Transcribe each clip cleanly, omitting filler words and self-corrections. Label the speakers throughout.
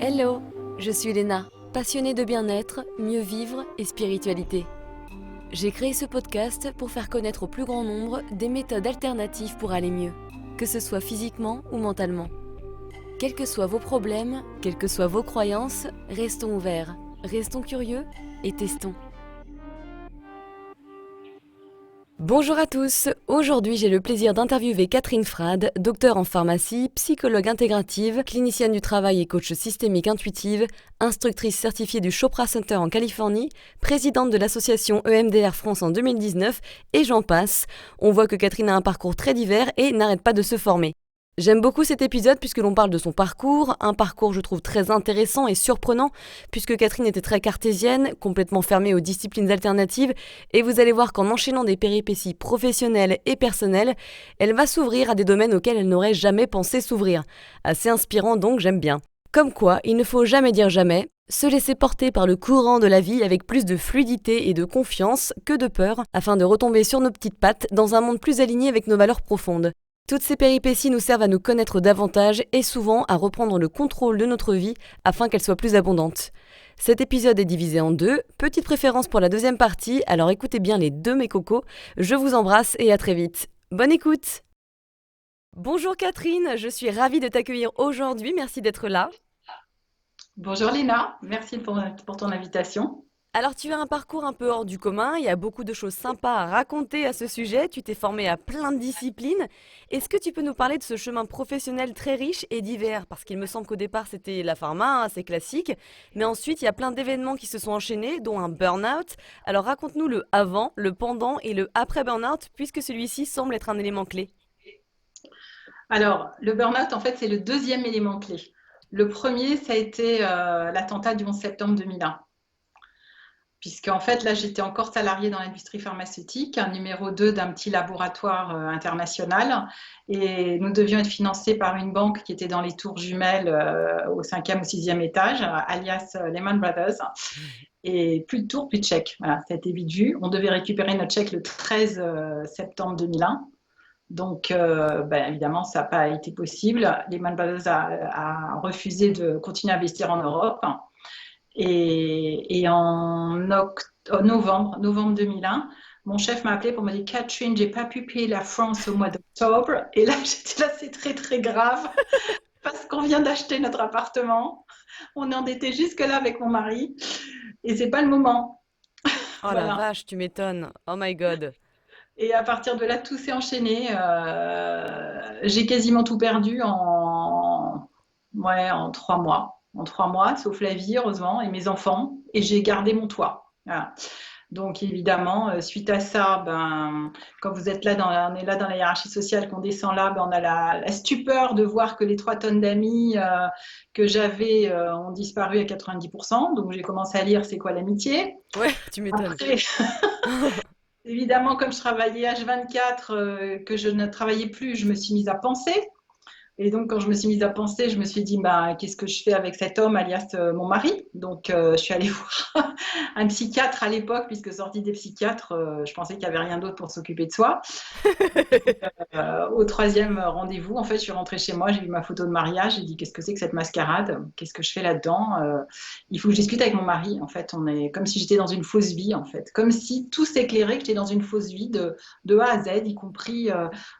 Speaker 1: Hello, je suis Léna, passionnée de bien-être, mieux vivre et spiritualité. J'ai créé ce podcast pour faire connaître au plus grand nombre des méthodes alternatives pour aller mieux, que ce soit physiquement ou mentalement. Quels que soient vos problèmes, quelles que soient vos croyances, restons ouverts, restons curieux et testons. Bonjour à tous, aujourd'hui j'ai le plaisir d'interviewer Catherine Frade, docteure en pharmacie, psychologue intégrative, clinicienne du travail et coach systémique intuitive, instructrice certifiée du Chopra Center en Californie, présidente de l'association EMDR France en 2019 et j'en passe. On voit que Catherine a un parcours très divers et n'arrête pas de se former. J'aime beaucoup cet épisode puisque l'on parle de son parcours, un parcours je trouve très intéressant et surprenant puisque Catherine était très cartésienne, complètement fermée aux disciplines alternatives et vous allez voir qu'en enchaînant des péripéties professionnelles et personnelles, elle va s'ouvrir à des domaines auxquels elle n'aurait jamais pensé s'ouvrir. Assez inspirant donc, j'aime bien. Comme quoi, il ne faut jamais dire jamais, se laisser porter par le courant de la vie avec plus de fluidité et de confiance que de peur afin de retomber sur nos petites pattes dans un monde plus aligné avec nos valeurs profondes. Toutes ces péripéties nous servent à nous connaître davantage et souvent à reprendre le contrôle de notre vie afin qu'elle soit plus abondante. Cet épisode est divisé en deux, petite préférence pour la deuxième partie, alors écoutez bien les deux mes cocos, je vous embrasse et à très vite. Bonne écoute! Bonjour Catherine, je suis ravie de t'accueillir aujourd'hui, merci d'être là.
Speaker 2: Bonjour Léna, merci pour ton invitation.
Speaker 1: Alors tu as un parcours un peu hors du commun, il y a beaucoup de choses sympas à raconter à ce sujet, tu t'es formée à plein de disciplines. Est-ce que tu peux nous parler de ce chemin professionnel très riche et divers? Parce qu'il me semble qu'au départ c'était la pharma, assez classique, mais ensuite il y a plein d'événements qui se sont enchaînés, dont un burn-out. Alors raconte-nous le avant, le pendant et le après burn-out, puisque celui-ci semble être un élément clé.
Speaker 2: Alors, le burn-out, en fait, c'est le deuxième élément clé. Le premier, ça a été l'attentat du 11 septembre 2001. Puisqu'en fait, là, j'étais encore salariée dans l'industrie pharmaceutique, un numéro 2 d'un petit laboratoire international. Et nous devions être financés par une banque qui était dans les tours jumelles au cinquième ou sixième étage, alias Lehman Brothers. Et plus de tours, plus de chèques. Voilà, ça a été vite vu. On devait récupérer notre chèque le 13 septembre 2001. Donc, évidemment, ça n'a pas été possible. Lehman Brothers a refusé de continuer à investir en Europe. Et en novembre 2001, mon chef m'a appelé pour me dire Catherine, j'ai pas pu payer la France au mois d'octobre. Et là, j'étais là, c'est très, très grave parce qu'on vient d'acheter notre appartement. On est endetté jusque-là avec mon mari et c'est pas le moment.
Speaker 1: Oh la
Speaker 2: Voilà.
Speaker 1: vache, tu m'étonnes, oh my god.
Speaker 2: Et à partir de là, tout s'est enchaîné. J'ai quasiment tout perdu en 3 mois. En 3 mois, sauf la vie, heureusement, et mes enfants. Et j'ai gardé mon toit. Voilà. Donc évidemment, suite à ça, quand vous êtes là, on est là dans la hiérarchie sociale, qu'on descend là, on a la stupeur de voir que les 3 tonnes d'amis que j'avais ont disparu à 90%. Donc j'ai commencé à lire C'est quoi l'amitié.
Speaker 1: Ouais, tu m'étonnes.
Speaker 2: Après, évidemment, comme je travaillais H24, que je ne travaillais plus, je me suis mise à penser. Et donc, quand je me suis mise à penser, je me suis dit, qu'est-ce que je fais avec cet homme, alias mon mari? Donc, je suis allée voir un psychiatre à l'époque, puisque sortie des psychiatres, je pensais qu'il n'y avait rien d'autre pour s'occuper de soi. Au troisième rendez-vous, en fait, je suis rentrée chez moi, j'ai vu ma photo de mariage, j'ai dit qu'est-ce que c'est que cette mascarade? Qu'est-ce que je fais là-dedans? Il faut que je discute avec mon mari. En fait, on est comme si j'étais dans une fausse vie, en fait, comme si tout s'éclairait, que j'étais dans une fausse vie de A à Z, y compris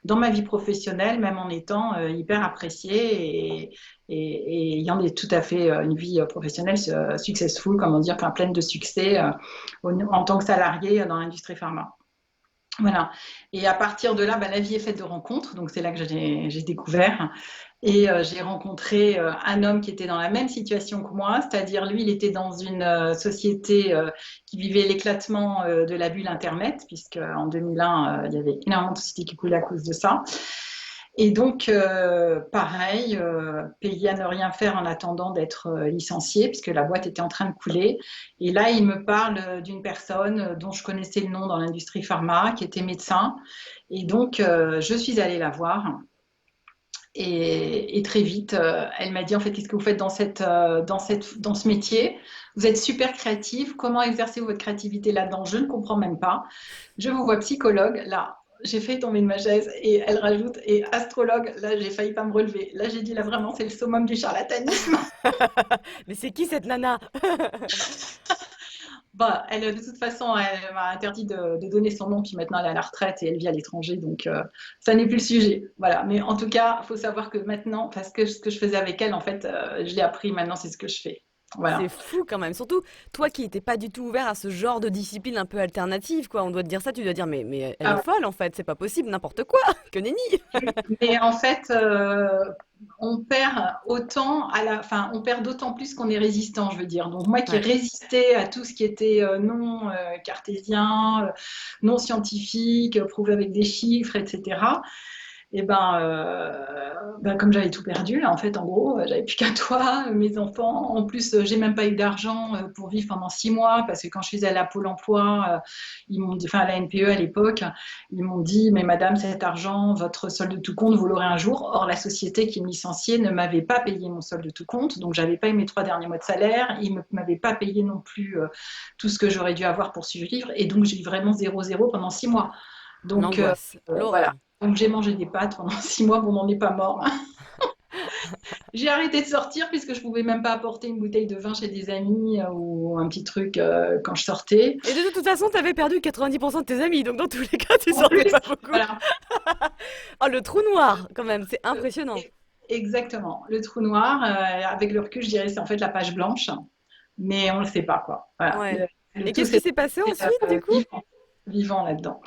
Speaker 2: dans ma vie professionnelle, même en étant hyper appréciée et ayant tout à fait une vie professionnelle successful, comment dire, enfin, pleine de succès en tant que salariée dans l'industrie pharma. Voilà. Et à partir de là, la vie est faite de rencontres. Donc, c'est là que j'ai découvert. Et j'ai rencontré un homme qui était dans la même situation que moi, c'est-à-dire lui, il était dans une société qui vivait l'éclatement de la bulle Internet, puisque en 2001, il y avait énormément de sociétés qui coulaient à cause de ça. Et donc, pareil, payé à ne rien faire en attendant d'être licencié, puisque la boîte était en train de couler. Et là, il me parle d'une personne dont je connaissais le nom dans l'industrie pharma, qui était médecin. Et donc, je suis allée la voir. Et très vite, elle m'a dit, en fait, qu'est-ce que vous faites dans ce métier? Vous êtes super créative. Comment exercez-vous votre créativité là-dedans? Je ne comprends même pas. Je vous vois psychologue. Là, j'ai failli tomber de ma chaise et elle rajoute, et astrologue, là j'ai failli pas me relever. Là j'ai dit, là vraiment c'est le summum du charlatanisme.
Speaker 1: Mais c'est qui cette nana?
Speaker 2: Bah, elle, de toute façon, elle m'a interdit de donner son nom, puis maintenant elle est à la retraite et elle vit à l'étranger, donc ça n'est plus le sujet. Voilà. Mais en tout cas, il faut savoir que maintenant, parce que ce que je faisais avec elle, en fait, je l'ai appris, maintenant c'est ce que je fais.
Speaker 1: C'est
Speaker 2: Voilà.
Speaker 1: fou quand même. Surtout, toi qui n'étais pas du tout ouvert à ce genre de discipline un peu alternative, quoi. On doit te dire ça, tu dois dire, mais elle est
Speaker 2: Ah,
Speaker 1: folle en fait, c'est pas possible, n'importe quoi, que nenni.
Speaker 2: mais en fait, on perd autant enfin, on perd d'autant plus qu'on est résistant, je veux dire. Donc moi qui
Speaker 1: Ouais.
Speaker 2: résistais à tout ce qui était non cartésien, non scientifique, prouvé avec des chiffres, etc. Et ben, comme j'avais tout perdu, là, en fait, en gros, j'avais plus qu'un toit, mes enfants. En plus, j'ai même pas eu d'argent pour vivre pendant 6 mois parce que quand je faisais à la Pôle Emploi, ils m'ont dit, enfin à la NPE à l'époque, ils m'ont dit, mais Madame, cet argent, votre solde de tout compte, vous l'aurez un jour. Or, la société qui me licenciait ne m'avait pas payé mon solde de tout compte, donc j'avais pas eu mes 3 derniers mois de salaire. Ils ne m'avaient pas payé non plus tout ce que j'aurais dû avoir pour survivre, et donc j'ai eu vraiment 0 pendant 6 mois. Donc
Speaker 1: L'angoisse,
Speaker 2: voilà.
Speaker 1: l'horreur.
Speaker 2: Donc j'ai mangé des pâtes pendant 6 mois, bon, on n'en est pas mort. J'ai arrêté de sortir puisque je pouvais même pas apporter une bouteille de vin chez des amis ou un petit truc quand je sortais.
Speaker 1: Et de toute façon, t'avais perdu 90% de tes amis, donc dans tous les cas, tu
Speaker 2: En
Speaker 1: sortais
Speaker 2: plus,
Speaker 1: pas beaucoup.
Speaker 2: voilà.
Speaker 1: Oh, le trou noir, quand même, c'est impressionnant.
Speaker 2: Exactement. Le trou noir, avec le recul, je dirais c'est en fait la page blanche, mais on le sait pas quoi. Voilà.
Speaker 1: Ouais. Et
Speaker 2: Tout
Speaker 1: qu'est-ce qui
Speaker 2: c'est
Speaker 1: s'est passé ensuite, du coup?
Speaker 2: vivant là-dedans.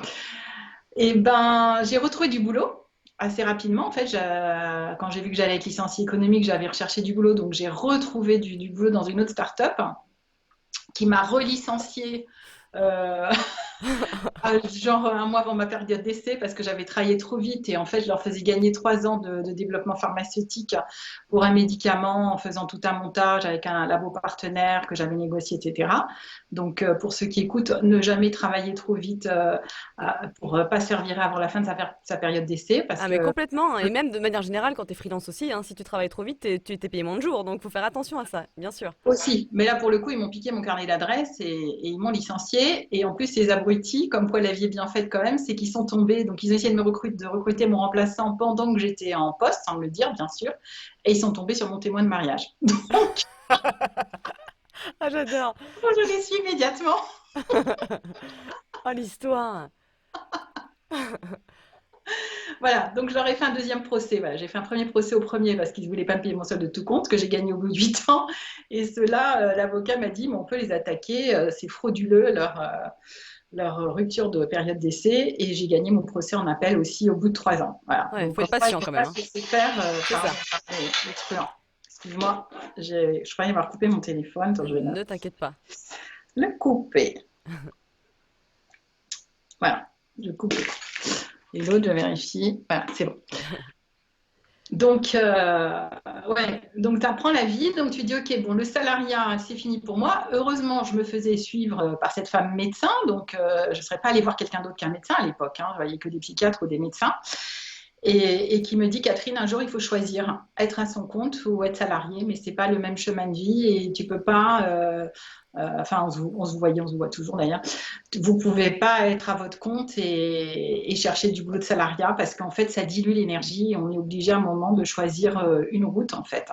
Speaker 2: Et ben, j'ai retrouvé du boulot assez rapidement. En fait, quand j'ai vu que j'allais être licenciée économique, j'avais recherché du boulot, donc j'ai retrouvé du boulot dans une autre start-up qui m'a relicenciée euh, genre un mois avant ma période d'essai parce que j'avais travaillé trop vite et en fait je leur faisais gagner 3 ans de développement pharmaceutique pour un médicament en faisant tout un montage avec un labo partenaire que j'avais négocié, etc. Donc pour ceux qui écoutent, ne jamais travailler trop vite pour pas se faire virer avant la fin de sa période d'essai parce
Speaker 1: Ah mais
Speaker 2: que
Speaker 1: complètement, et même de manière générale quand t'es freelance aussi, hein, si tu travailles trop vite, tu t'es payé moins de jours, donc faut faire attention à ça, bien sûr.
Speaker 2: aussi, mais là pour le coup, ils m'ont piqué mon carnet d'adresse et ils m'ont licencié. Et en plus, ces abrutis, comme quoi la vie est bien faite quand même, c'est qu'ils sont tombés. Donc ils ont essayé de recruter mon remplaçant pendant que j'étais en poste, sans me le dire, bien sûr. Et ils sont tombés sur mon témoin de mariage. Donc
Speaker 1: Ah j'adore.
Speaker 2: je les suis immédiatement.
Speaker 1: Oh l'histoire.
Speaker 2: Voilà, donc je leur ai fait un deuxième procès. Voilà, j'ai fait un premier procès au premier parce qu'ils ne voulaient pas me payer mon solde de tout compte, que j'ai gagné au bout de 8 ans. Et ceux-là, l'avocat m'a dit, mais on peut les attaquer, c'est frauduleux leur rupture de période d'essai, et j'ai gagné mon procès en appel aussi au bout de 3 ans. Voilà.
Speaker 1: Ouais,
Speaker 2: Donc,
Speaker 1: faut
Speaker 2: quand
Speaker 1: être patient quand même,
Speaker 2: pas
Speaker 1: hein.
Speaker 2: ce que c'est faire,
Speaker 1: C'est ça.
Speaker 2: excellent. Excuse-moi, je croyais avoir coupé mon téléphone. Attends, je vais
Speaker 1: Ne t'inquiète pas.
Speaker 2: le couper. Voilà, je coupe. Et l'autre, je vérifie. Voilà, c'est bon. Donc, ouais, donc tu apprends la vie, donc tu dis, ok, bon, le salariat, c'est fini pour moi. Heureusement, je me faisais suivre par cette femme médecin, donc je ne serais pas allée voir quelqu'un d'autre qu'un médecin à l'époque, hein, je voyais que des psychiatres ou des médecins, et qui me dit, Catherine, un jour, il faut choisir, être à son compte ou être salarié, mais c'est pas le même chemin de vie, et tu peux pas, enfin, on se voyait, on se voit toujours d'ailleurs, vous pouvez pas être à votre compte et chercher du boulot de salariat parce qu'en fait, ça dilue l'énergie et on est obligé à un moment de choisir une route en fait.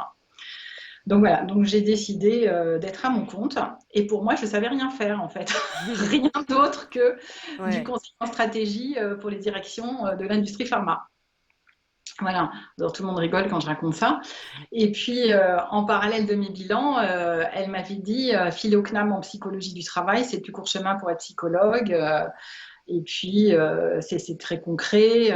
Speaker 2: Donc voilà, donc j'ai décidé d'être à mon compte et pour moi, je savais rien faire en fait, rien d'autre que du
Speaker 1: Ouais.
Speaker 2: conseil en stratégie pour les directions de l'industrie pharma. Voilà, alors tout le monde rigole quand je raconte ça. Et puis, en parallèle de mes bilans, elle m'avait dit, file au CNAM en psychologie du travail, c'est le plus court chemin pour être psychologue. Et puis, c'est très concret,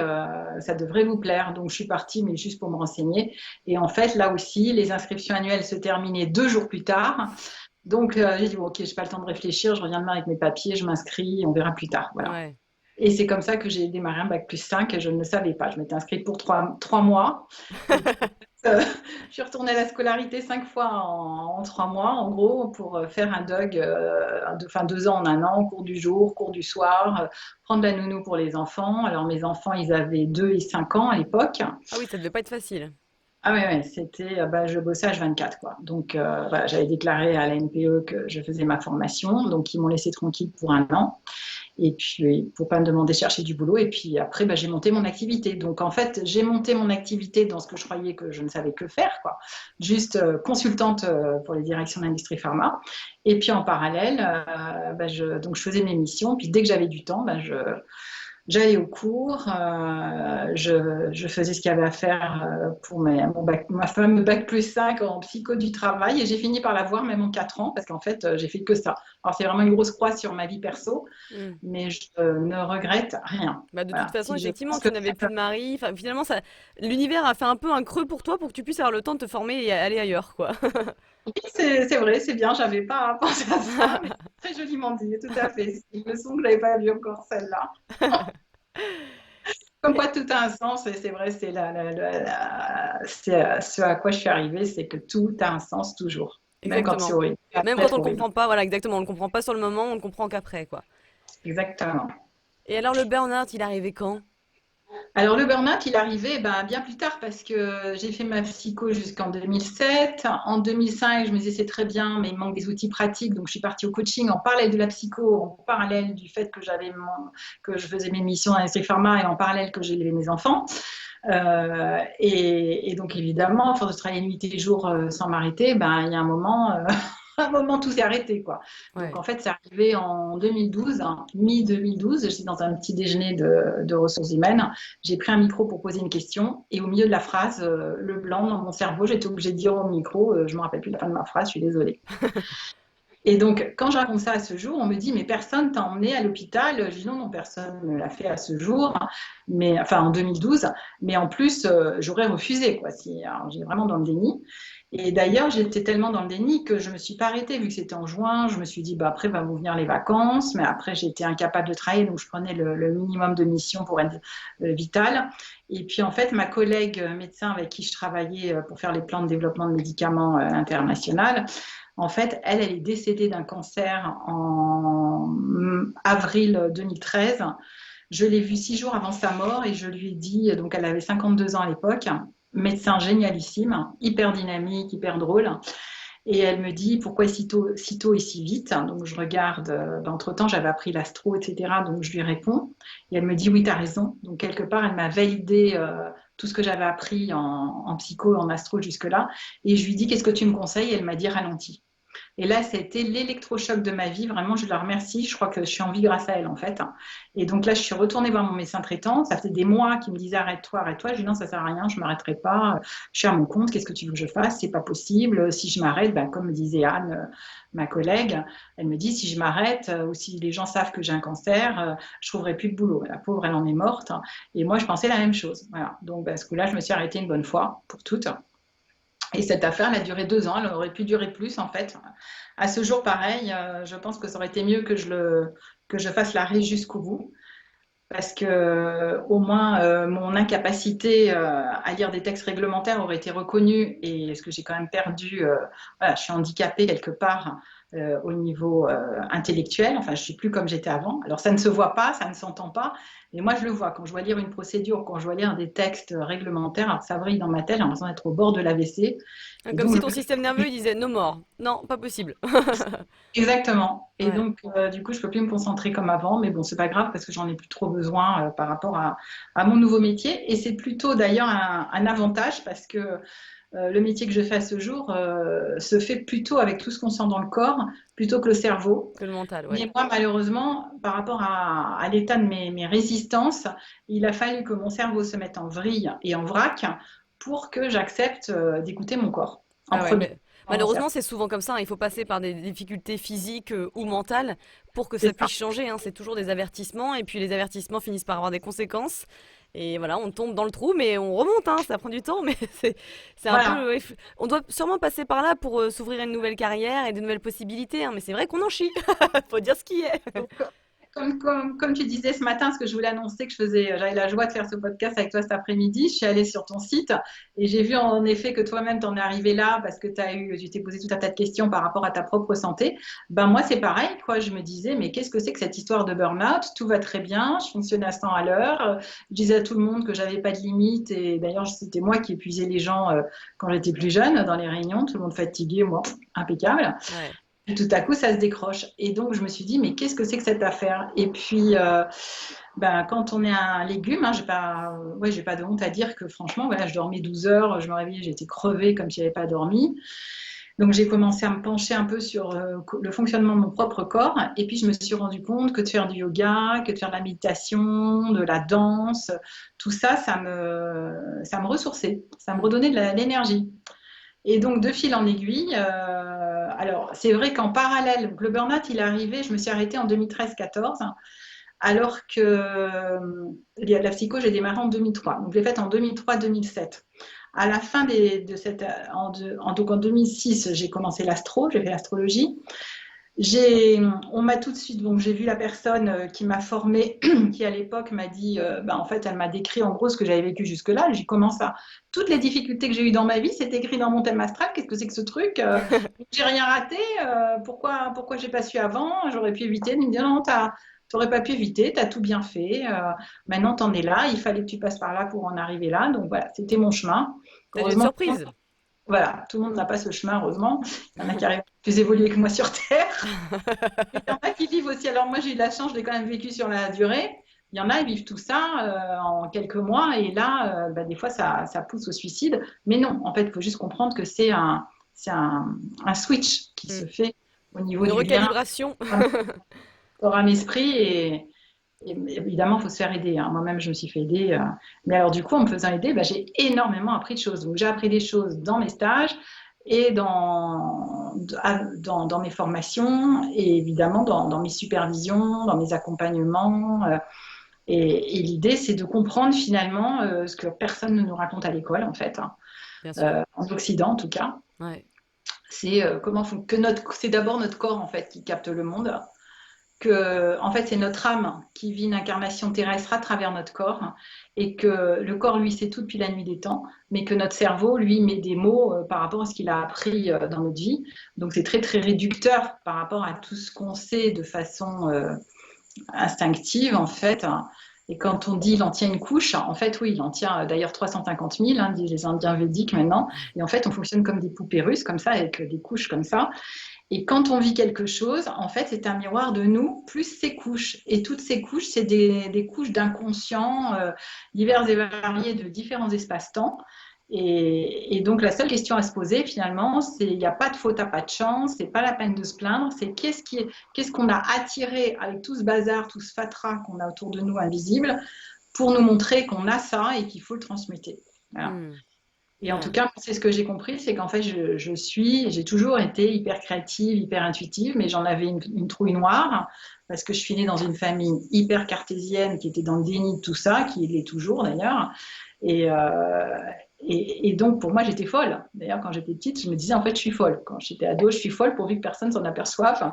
Speaker 2: ça devrait vous plaire. Donc, je suis partie, mais juste pour me renseigner. Et en fait, là aussi, les inscriptions annuelles se terminaient 2 jours plus tard. Donc, j'ai dit, bon, ok, je n'ai pas le temps de réfléchir, je reviens demain avec mes papiers, je m'inscris, on verra plus tard. Voilà.
Speaker 1: Ouais.
Speaker 2: Et c'est comme ça que j'ai démarré un bac+5 et je ne le savais pas. Je m'étais inscrite pour 3 mois. Et puis, je suis retournée à la scolarité 5 fois en 3 mois, en gros, pour faire un DUG, enfin 2 ans en un an, cours du jour, cours du soir, prendre la nounou pour les enfants. Alors mes enfants, ils avaient 2 et 5 ans à l'époque.
Speaker 1: Ah oui, ça devait pas être facile.
Speaker 2: Ah ouais, ouais, c'était, bah, je bossais H24, quoi. Donc voilà, j'avais déclaré à la NPE que je faisais ma formation, donc ils m'ont laissé tranquille pour un an. Et puis, pour pas me demander de chercher du boulot. Et puis après, j'ai monté mon activité. Donc, en fait, j'ai monté mon activité dans ce que je croyais que je ne savais que faire, quoi. Juste consultante pour les directions d'industrie pharma. Et puis, en parallèle, donc je faisais mes missions. Puis, dès que j'avais du temps, j'allais au cours, je faisais ce qu'il y avait à faire pour ma fameux bac plus 5 en psycho du travail et j'ai fini par l'avoir même en 4 ans parce qu'en fait, j'ai fait que ça. Alors, c'est vraiment une grosse croix sur ma vie perso,
Speaker 1: Mm.
Speaker 2: mais je ne regrette rien.
Speaker 1: Bah, de toute
Speaker 2: Voilà.
Speaker 1: façon,
Speaker 2: Si je
Speaker 1: effectivement,
Speaker 2: pense que
Speaker 1: tu n'avais plus de mari. Enfin, finalement, l'univers a fait un peu un creux pour toi pour que tu puisses avoir le temps de te former et aller ailleurs, quoi.
Speaker 2: oui, c'est vrai, c'est bien, j'avais pas pensé à ça, mais c'est très joliment dit, tout à fait. C'est une leçon que j'avais pas vue encore celle-là. Comme quoi tout a un sens, et c'est vrai, c'est ce à quoi je suis arrivée, c'est que tout a un sens toujours, même quand c'est
Speaker 1: Exactement.
Speaker 2: horrible.
Speaker 1: Même
Speaker 2: Après,
Speaker 1: quand on
Speaker 2: être
Speaker 1: le
Speaker 2: horrible.
Speaker 1: comprend pas, voilà, exactement. On le comprend pas sur le moment, on le comprend qu'après, quoi.
Speaker 2: Exactement.
Speaker 1: Et alors, le burn-out, il est arrivé quand?
Speaker 2: Alors le burn-out, il est arrivé bien plus tard parce que j'ai fait ma psycho jusqu'en 2007. En 2005, je me disais c'est très bien, mais il manque des outils pratiques. Donc je suis partie au coaching en parallèle de la psycho, en parallèle du fait que je faisais mes missions dans l'industrie pharma et en parallèle que j'élevais mes enfants. Et donc évidemment, à force de travailler nuit et jour sans m'arrêter, il y a un moment, un moment tout s'est arrêté, quoi. Donc
Speaker 1: Ouais.
Speaker 2: en fait, c'est arrivé en 2012, hein, mi-2012. J'étais dans un petit déjeuner de ressources humaines. J'ai pris un micro pour poser une question et au milieu de la phrase, le blanc dans mon cerveau, j'étais obligée de dire au micro, je me rappelle plus la fin de ma phrase, je suis désolée. Et donc, quand je raconte ça à ce jour, on me dit, mais personne t'a emmené à l'hôpital. Je dis, non, non, personne ne l'a fait à ce jour, mais, enfin en 2012. Mais en plus, j'aurais refusé, quoi. Alors, j'ai vraiment dans le déni. Et d'ailleurs, j'étais tellement dans le déni que je ne me suis pas arrêtée, vu que c'était en juin. Je me suis dit, après, va vous venir les vacances. Mais après, j'étais incapable de travailler, donc je prenais le minimum de missions pour être vitale. Et puis, en fait, ma collègue médecin avec qui je travaillais pour faire les plans de développement de médicaments international, en fait, elle est décédée d'un cancer en avril 2013. Je l'ai vue 6 jours avant sa mort et je lui ai dit, donc elle avait 52 ans à l'époque, médecin génialissime, hyper dynamique, hyper drôle. Et elle me dit pourquoi si tôt et si vite. Donc je regarde, entre-temps j'avais appris l'astro, etc. Donc je lui réponds. Et elle me dit oui, tu as raison. Donc quelque part, elle m'a validé tout ce que j'avais appris en psycho, en astro jusque-là. Et je lui dis qu'est-ce que tu me conseilles? Et elle m'a dit ralentis. Et là, ça a été l'électrochoc de ma vie. Vraiment, je la remercie. Je crois que je suis en vie grâce à elle, en fait. Et donc là, je suis retournée voir mon médecin traitant. Ça faisait des mois qu'il me disait arrête-toi, arrête-toi. Je lui ai dit non, ça sert à rien, je ne m'arrêterai pas. Je suis à mon compte. Qu'est-ce que tu veux que je fasse? C'est pas possible. Si je m'arrête, comme me disait Anne, ma collègue, elle me dit si je m'arrête ou si les gens savent que j'ai un cancer, je trouverai plus de boulot. La pauvre, elle en est morte. Et moi, je pensais la même chose. Voilà. Donc, à ce coup-là, je me suis arrêtée une bonne fois pour toutes. Et cette affaire, elle a duré 2 ans. Elle aurait pu durer plus, en fait. À ce jour, pareil, je pense que ça aurait été mieux que je fasse l'arrêt jusqu'au bout. Parce que au moins, mon incapacité à lire des textes réglementaires aurait été reconnue. Et est-ce que j'ai quand même perdu, voilà, je suis handicapée quelque part au niveau intellectuel. Enfin, je ne suis plus comme j'étais avant. Alors, ça ne se voit pas, ça ne s'entend pas. Mais moi, je le vois. Quand je vois lire une procédure, quand je vois lire des textes réglementaires, alors ça vrille dans ma tête, j'ai l'impression d'être au bord de l'AVC. Et
Speaker 1: Comme
Speaker 2: donc,
Speaker 1: si ton système nerveux il disait no more. Non, pas possible.
Speaker 2: exactement. Et
Speaker 1: Ouais.
Speaker 2: donc, du coup, je peux plus me concentrer comme avant, mais bon, c'est pas grave parce que j'en ai plus trop besoin par rapport à mon nouveau métier. Et c'est plutôt d'ailleurs un avantage parce que le métier que je fais à ce jour se fait plutôt avec tout ce qu'on sent dans le corps plutôt que le cerveau.
Speaker 1: Que le mental, ouais.
Speaker 2: Mais moi, malheureusement, par rapport à l'état de mes résistances, il a fallu que mon cerveau se mette en vrille et en vrac pour que j'accepte d'écouter mon corps en
Speaker 1: Ah ouais,
Speaker 2: premier.
Speaker 1: mais
Speaker 2: Avant mon cerveau.
Speaker 1: malheureusement, c'est souvent comme ça, hein. Il faut passer par des difficultés physiques ou mentales pour que
Speaker 2: C'est
Speaker 1: ça
Speaker 2: ça.
Speaker 1: puisse changer, hein. C'est toujours des avertissements et puis les avertissements finissent par avoir des conséquences. Et voilà, on tombe dans le trou, mais on remonte, hein. Ça prend du temps, mais c'est un peu.
Speaker 2: Voilà.
Speaker 1: Ouais, on doit sûrement passer par là pour s'ouvrir une nouvelle carrière et de nouvelles possibilités, hein. Mais c'est vrai qu'on en chie. Faut dire ce qui est.
Speaker 2: Donc, comme tu disais ce matin, ce que je voulais annoncer, j'avais la joie de faire ce podcast avec toi cet après-midi. Je suis allée sur ton site et j'ai vu en effet que toi-même t'en es arrivé là parce que tu t'es posé tout un tas de questions par rapport à ta propre santé. Moi, c'est pareil, quoi. Je me disais, mais qu'est-ce que c'est que cette histoire de burn-out? Tout va très bien, je fonctionne à 100 à l'heure. Je disais à tout le monde que j'avais pas de limite et d'ailleurs, c'était moi qui épuisais les gens quand j'étais plus jeune dans les réunions, tout le monde fatigué, moi, impeccable.
Speaker 1: Ouais.
Speaker 2: Et tout à coup, ça se décroche. Et donc, je me suis dit, mais qu'est-ce que c'est que cette affaire? Et puis, quand on est un légume, hein, j'ai pas de honte à dire que franchement, voilà, je dormais 12 heures, je me réveillais, j'étais crevée comme si je n'avais pas dormi. Donc, j'ai commencé à me pencher un peu sur le fonctionnement de mon propre corps. Et puis, je me suis rendu compte que de faire du yoga, que de faire de la méditation, de la danse, tout ça, ça me ressourçait, ça me redonnait de l'énergie. Et donc, de fil en aiguille, alors c'est vrai qu'en parallèle, donc le burn-out, il est arrivé, je me suis arrêtée en 2013-14, alors que la psycho, j'ai démarré en 2003. Donc, je l'ai faite en 2003-2007. À la fin de cette, donc en 2006, j'ai commencé l'astro, j'ai fait l'astrologie. On m'a tout de suite, donc j'ai vu la personne qui m'a formée, qui à l'époque m'a dit, en fait, elle m'a décrit en gros ce que j'avais vécu jusque-là. J'ai commencé à toutes les difficultés que j'ai eues dans ma vie, c'est écrit dans mon thème astral. Qu'est-ce que c'est que ce truc? J'ai rien raté. Pourquoi j'ai pas su avant? J'aurais pu éviter. Il me dit non, t'aurais pas pu éviter. T'as tout bien fait. Maintenant, t'en es là. Il fallait que tu passes par là pour en arriver là. Donc voilà, c'était mon chemin.
Speaker 1: T'as eu une
Speaker 2: Heureusement.
Speaker 1: surprise.
Speaker 2: Voilà, tout le monde n'a pas ce chemin, heureusement. Il y en a qui arrivent plus évolués que moi sur Terre. Il y en a qui vivent aussi. Alors moi, j'ai eu de la chance, je l'ai quand même vécu sur la durée. Il y en a, ils vivent tout ça en quelques mois. Et là, des fois, ça pousse au suicide. Mais non, en fait, il faut juste comprendre que c'est un switch qui se fait au niveau
Speaker 1: Une
Speaker 2: du lien
Speaker 1: recalibration.
Speaker 2: corps âme esprit. Et évidemment, il faut se faire aider, hein. Moi-même, je me suis fait aider. Mais alors, du coup, en me faisant aider, j'ai énormément appris de choses. Donc, j'ai appris des choses dans mes stages et dans mes formations et évidemment dans mes supervisions, dans mes accompagnements. Et l'idée, c'est de comprendre finalement ce que personne ne nous raconte à l'école, en fait, hein.
Speaker 1: Bien sûr.
Speaker 2: En Occident, en tout cas.
Speaker 1: Ouais.
Speaker 2: C'est c'est d'abord notre corps, en fait, qui capte le monde. En fait, c'est notre âme qui vit une incarnation terrestre à travers notre corps et que le corps, lui, sait tout depuis la nuit des temps, mais que notre cerveau, lui, met des mots par rapport à ce qu'il a appris dans notre vie. Donc, c'est très, très réducteur par rapport à tout ce qu'on sait de façon instinctive, en fait. Et quand on dit il en tient une couche, en fait, oui, il en tient d'ailleurs 350 000, hein, disent les Indiens védiques maintenant. Et en fait, on fonctionne comme des poupées russes, comme ça, avec des couches comme ça. Et quand on vit quelque chose, en fait, c'est un miroir de nous, plus ces couches. Et toutes ces couches, c'est des couches d'inconscient divers et variés de différents espaces-temps. Et donc, la seule question à se poser, finalement, c'est il n'y a pas de faute, à pas de chance, c'est pas la peine de se plaindre, c'est qu'est-ce qu'on a attiré avec tout ce bazar, tout ce fatras qu'on a autour de nous invisible, pour nous montrer qu'on a ça et qu'il faut le transmuter. Voilà. Et en tout cas, c'est ce que j'ai compris, c'est qu'en fait, j'ai toujours été hyper créative, hyper intuitive, mais j'en avais une trouille noire parce que je suis née dans une famille hyper cartésienne qui était dans le déni de tout ça, qui l'est toujours d'ailleurs. Et donc, pour moi, j'étais folle. D'ailleurs, quand j'étais petite, je me disais, en fait, je suis folle. Quand j'étais ado, je suis folle pourvu que personne s'en aperçoive.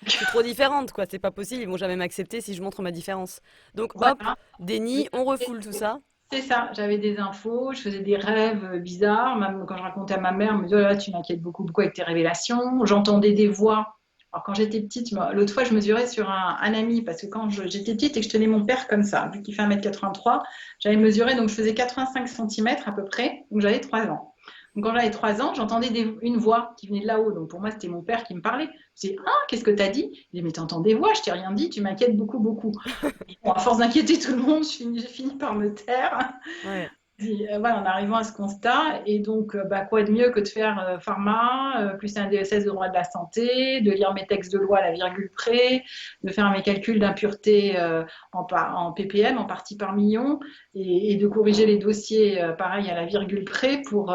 Speaker 1: Je suis trop différente, quoi. C'est pas possible. Ils vont jamais m'accepter si je montre ma différence. Donc, hop,
Speaker 2: Voilà.
Speaker 1: déni, on refoule tout ça.
Speaker 2: C'est ça, j'avais des infos, je faisais des rêves bizarres. Même quand je racontais à ma mère, elle me disait, oh là, tu m'inquiètes beaucoup, beaucoup avec tes révélations. J'entendais des voix. Alors, quand j'étais petite, l'autre fois, je mesurais sur un ami, parce que quand j'étais petite et que je tenais mon père comme ça, vu qu'il fait 1,83 m, j'avais mesuré, donc je faisais 85 cm à peu près, donc j'avais 3 ans. Donc, quand j'avais 3 ans, j'entendais une voix qui venait de là-haut. Donc, pour moi, c'était mon père qui me parlait. Je disais, ah, qu'est-ce que tu as dit? Il dit, mais t'entends des voix, je t'ai rien dit, tu m'inquiètes beaucoup, beaucoup. Et bon, à force d'inquiéter tout le monde, j'ai fini par me taire.
Speaker 1: Ouais.
Speaker 2: Voilà, en arrivant à ce constat, et donc quoi de mieux que de faire pharma, plus un DSS de droit de la santé, de lire mes textes de loi à la virgule près, de faire mes calculs d'impureté en ppm, en partie par million, et de corriger les dossiers pareil à la virgule près
Speaker 1: Pour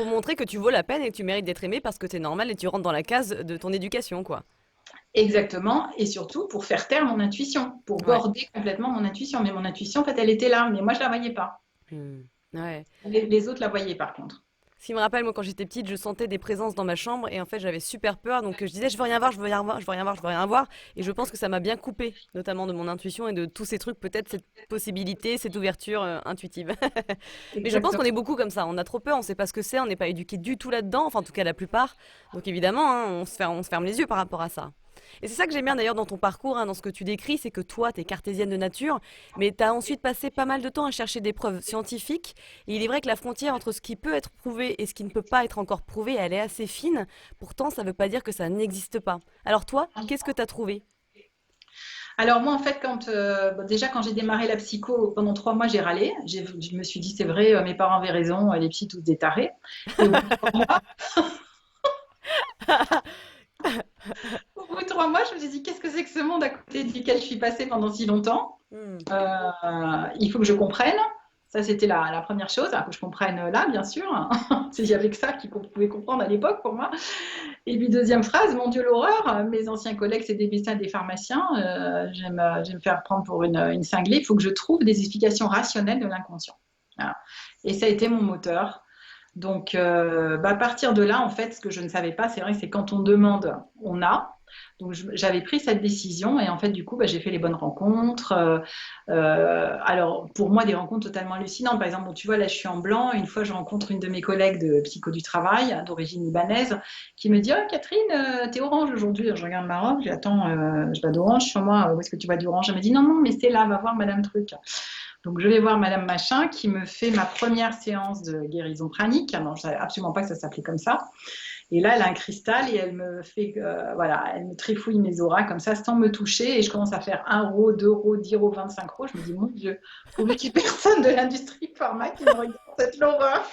Speaker 1: montrer que tu vaux la peine et que tu mérites d'être aimé parce que t'es normal et tu rentres dans la case de ton éducation, quoi.
Speaker 2: exactement, et surtout pour faire taire mon intuition, pour
Speaker 1: Ouais.
Speaker 2: border complètement mon intuition. Mais mon intuition, en fait, elle était là, mais moi, je la voyais pas.
Speaker 1: Ouais.
Speaker 2: Les autres la voyaient par contre.
Speaker 1: Ce qui me rappelle, moi, quand j'étais petite, je sentais des présences dans ma chambre et en fait, j'avais super peur. Donc, je disais, je veux rien voir, je veux rien voir, je veux rien voir, je veux rien voir. Et je pense que ça m'a bien coupé, notamment de mon intuition et de tous ces trucs, peut-être cette possibilité, cette ouverture intuitive. Mais je pense qu'on
Speaker 2: Exactement.
Speaker 1: est beaucoup comme ça. On a trop peur, on sait pas ce que c'est, on n'est pas éduqué du tout là-dedans. Enfin, en tout cas, la plupart. Donc, évidemment, hein, on se ferme les yeux par rapport à ça. Et c'est ça que j'aime bien d'ailleurs dans ton parcours, hein, dans ce que tu décris, c'est que toi, tu es cartésienne de nature, mais tu as ensuite passé pas mal de temps à chercher des preuves scientifiques. Et il est vrai que la frontière entre ce qui peut être prouvé et ce qui ne peut pas être encore prouvé, elle est assez fine. Pourtant, ça ne veut pas dire que ça n'existe pas. Alors toi, qu'est-ce que tu as trouvé?
Speaker 2: Alors moi, en fait, déjà quand j'ai démarré la psycho, pendant 3 mois, j'ai râlé. Je me suis dit, c'est vrai, mes parents avaient raison, les psys tous des tarés. Et au bout de 3 mois, je me suis dit, qu'est-ce que c'est que ce monde à côté duquel je suis passée pendant si longtemps?
Speaker 1: Hmm.
Speaker 2: Il faut que je comprenne. Ça, c'était la première chose, que je comprenne là, bien sûr. Il n'y avait que ça qu'on pouvait comprendre à l'époque pour moi. Et puis, deuxième phrase, mon Dieu, l'horreur. Mes anciens collègues, c'est des médecins, des pharmaciens. J'aime me faire prendre pour une cinglée. Il faut que je trouve des explications rationnelles de l'inconscient. Voilà. Et ça a été mon moteur. Donc, à partir de là, en fait, ce que je ne savais pas, c'est vrai, c'est quand on demande, on a. Donc, j'avais pris cette décision et en fait, du coup, j'ai fait les bonnes rencontres. Alors, pour moi, des rencontres totalement hallucinantes. Par exemple, bon, tu vois, là, je suis en blanc. Une fois, je rencontre une de mes collègues de psycho du travail, d'origine libanaise, qui me dit, oh, Catherine, t'es orange aujourd'hui. Je regarde ma robe, je dis, attends, je vais d'orange sur moi. Où est-ce que tu vois d'orange? Elle me dit, non, non, mais c'est là, va voir Madame Truc. Donc, je vais voir Madame Machin qui me fait ma première séance de guérison pranique. Alors, je ne savais absolument pas que ça s'appelait comme ça. Et là, elle a un cristal et elle me fait, voilà, elle me trifouille mes auras comme ça sans me toucher. Et je commence à faire 1 euro, 2 euros, 10 euros, 25 euros. Je me dis, mon Dieu, pourvu qu'il n'y ait personne de l'industrie pharma qui me regarde cette l'horreur.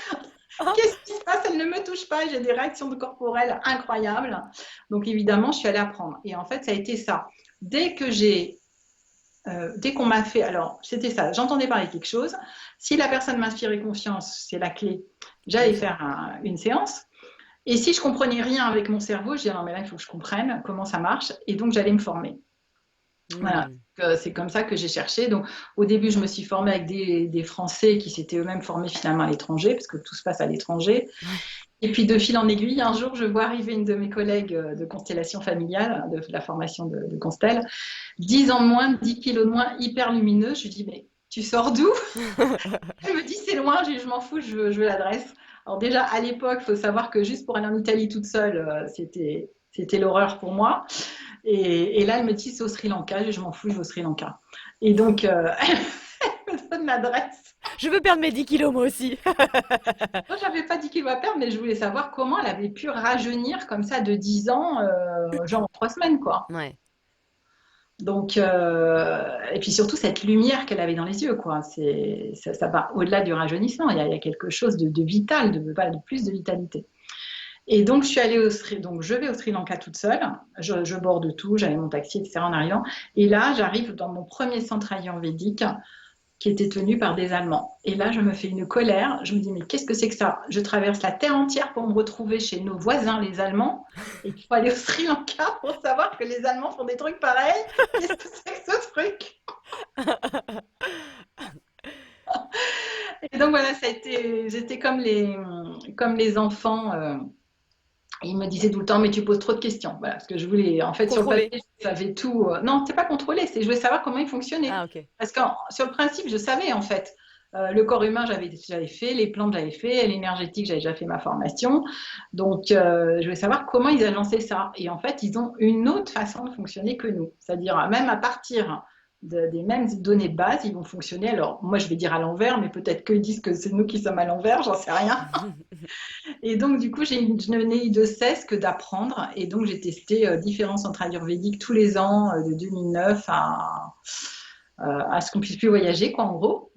Speaker 2: Qu'est-ce qui se passe? Elle ne me touche pas. J'ai des réactions corporelles incroyables. Donc, évidemment, je suis allée apprendre. Et en fait, ça a été ça. Dès que j'ai dès qu'on m'a fait, alors c'était ça, j'entendais parler de quelque chose. Si la personne m'inspirait confiance, c'est la clé. J'allais faire une séance. Et si je comprenais rien avec mon cerveau, je disais non mais là il faut que je comprenne comment ça marche. Et donc j'allais me former. Voilà.
Speaker 1: Hmm.
Speaker 2: C'est comme ça que j'ai cherché. Donc, au début, je me suis formée avec des Français qui s'étaient eux-mêmes formés finalement à l'étranger, parce que tout se passe à l'étranger.
Speaker 1: Ouais.
Speaker 2: Et puis, de fil en aiguille, un jour, je vois arriver une de mes collègues de constellation familiale, de la formation de Constel, 10 ans de moins, 10 kilos de moins, hyper lumineuse. Je lui dis, mais tu sors d'où? Elle me dit, c'est loin, je m'en fous, je veux l'adresse. Alors déjà, à l'époque, il faut savoir que juste pour aller en Italie toute seule, c'était l'horreur pour moi. Et là, elle me dit, c'est au Sri Lanka. Je m'en fous, je vais au Sri Lanka. Et donc, elle me donne l'adresse.
Speaker 1: Je veux perdre mes 10 kilos moi aussi.
Speaker 2: Moi, j'avais pas 10 kilos à perdre, mais je voulais savoir comment elle avait pu rajeunir comme ça de 10 ans, genre en 3 semaines, quoi.
Speaker 1: Ouais.
Speaker 2: Donc, et puis surtout cette lumière qu'elle avait dans les yeux, quoi. Ça va au-delà du rajeunissement. Il y a quelque chose de vital, de plus de vitalité. Et donc, je vais au Sri Lanka toute seule. Je borde tout, j'avais mon taxi, etc. en arrivant. Et là, j'arrive dans mon premier centre ayurvédique qui était tenu par des Allemands. Et là, je me fais une colère. Je me dis, mais qu'est-ce que c'est que ça? Je traverse la terre entière pour me retrouver chez nos voisins, les Allemands. Et il faut aller au Sri Lanka pour savoir que les Allemands font des trucs pareils. Qu'est-ce que c'est que ce truc? Et donc voilà, j'étais comme les enfants. Il me disait tout le temps, mais tu poses trop de questions. Voilà, parce que je voulais, en fait, sur le
Speaker 1: Contrôler.
Speaker 2: papier, je savais tout. Non, c'est pas contrôlé, je voulais savoir comment il fonctionnait.
Speaker 1: Ah, ok.
Speaker 2: Parce que sur le principe, je savais, en fait. Le corps humain, j'avais fait, les plantes, j'avais fait, l'énergétique, j'avais déjà fait ma formation. Donc, je voulais savoir comment ils agençaient ça. Et en fait, ils ont une autre façon de fonctionner que nous. C'est-à-dire, même à partir des mêmes données de base, ils vont fonctionner. Alors, moi, je vais dire à l'envers, mais peut-être qu'ils disent que c'est nous qui sommes à l'envers, j'en sais rien. Et donc, du coup, je n'ai eu de cesse que d'apprendre. Et donc, j'ai testé différents centres ayurvédiques tous les ans, de 2009 à ce qu'on puisse plus voyager, quoi, en gros.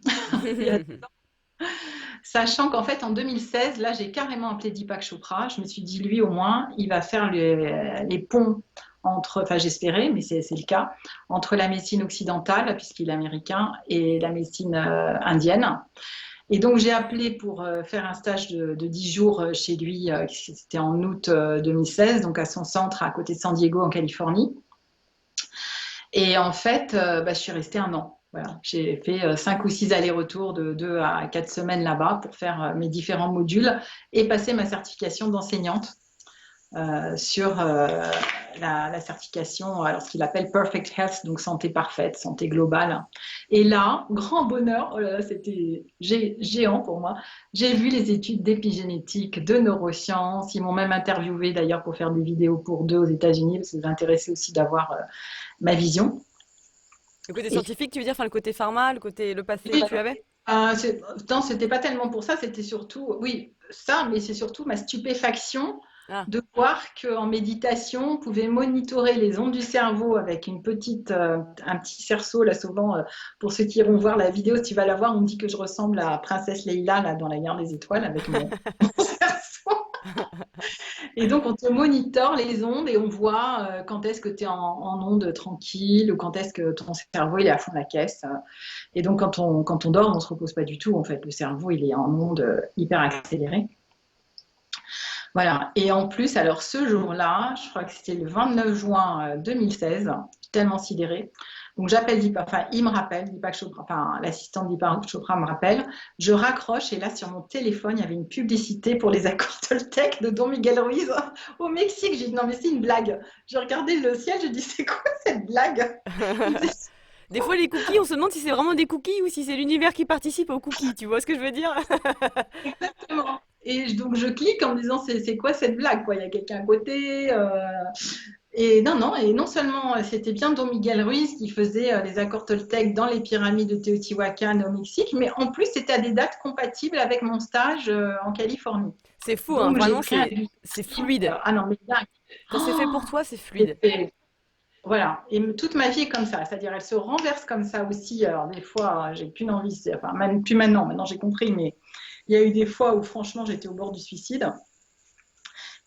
Speaker 2: Sachant qu'en fait, en 2016, là, j'ai carrément appelé Deepak Chopra. Je me suis dit, lui, au moins, il va faire les ponts entre, enfin, j'espérais, mais c'est le cas, entre la médecine occidentale, puisqu'il est américain, et la médecine indienne. Et donc, j'ai appelé pour faire un stage de 10 jours chez lui, c'était en août 2016, donc à son centre à côté de San Diego, en Californie. Et en fait, je suis restée 1 an. Voilà. J'ai fait 5 ou 6 allers-retours de 2 à 4 semaines là-bas pour faire mes différents modules et passer ma certification d'enseignante. sur la certification, alors ce qu'il appelle Perfect Health, donc santé parfaite, santé globale. Et là, grand bonheur, oh là là, c'était géant pour moi. J'ai vu les études d'épigénétique, de neurosciences. Ils m'ont même interviewé d'ailleurs pour faire des vidéos pour d'eux aux États-Unis, parce que ça m'intéressait aussi d'avoir ma vision.
Speaker 1: Le côté
Speaker 2: Et
Speaker 1: scientifique, tu veux dire, enfin le côté pharma, le passé
Speaker 2: oui,
Speaker 1: que tu avais?
Speaker 2: non, c'était pas tellement pour ça, c'était surtout, oui, ça, mais c'est surtout ma stupéfaction
Speaker 1: Ah.
Speaker 2: de voir qu'en méditation, on pouvait monitorer les ondes du cerveau avec un petit cerceau, là souvent, pour ceux qui iront voir la vidéo, si tu vas la voir, on me dit que je ressemble à Princesse Leïla, là, dans La Guerre des Étoiles, avec mon cerceau. Et donc, on te monitore les ondes et on voit quand est-ce que tu es en onde tranquille ou quand est-ce que ton cerveau il est à fond de la caisse. Et donc, quand on dort, on ne se repose pas du tout. En fait, le cerveau, il est en onde hyper accélérée. Voilà. Et en plus, alors ce jour-là, je crois que c'était le 29 juin 2016, tellement sidérée. Donc j'appelle Deepak, enfin il me rappelle, Deepak Chopra, enfin l'assistante Deepak Chopra me rappelle. Je raccroche et là sur mon téléphone, il y avait une publicité pour les accords Toltec de Don Miguel Ruiz au Mexique. J'ai dit non mais c'est une blague. J'ai regardé le ciel, je dis c'est quoi cette blague? Il faisait
Speaker 1: Des fois, les cookies, on se demande si c'est vraiment des cookies ou si c'est l'univers qui participe aux cookies. Tu vois ce que je veux dire?
Speaker 2: exactement. Et donc je clique en me disant c'est quoi cette blague quoi? Il y a quelqu'un à côté. Et non, non, et non seulement c'était bien Don Miguel Ruiz qui faisait les accords Toltec dans les pyramides de Teotihuacan au Mexique, mais en plus c'était à des dates compatibles avec mon stage en Californie.
Speaker 1: C'est fou, hein.
Speaker 2: Donc j'ai
Speaker 1: Vraiment,
Speaker 2: pris un
Speaker 1: c'est
Speaker 2: billet.
Speaker 1: fluide.
Speaker 2: Ah non, mais dingue.
Speaker 1: Quand c'est fait
Speaker 2: Oh,
Speaker 1: pour toi, c'est fluide.
Speaker 2: c'était- voilà, et toute ma vie est comme ça, c'est-à-dire elle se renverse comme ça aussi. Alors des fois, j'ai qu'une envie, enfin même plus maintenant, maintenant j'ai compris, mais il y a eu des fois où franchement j'étais au bord du suicide.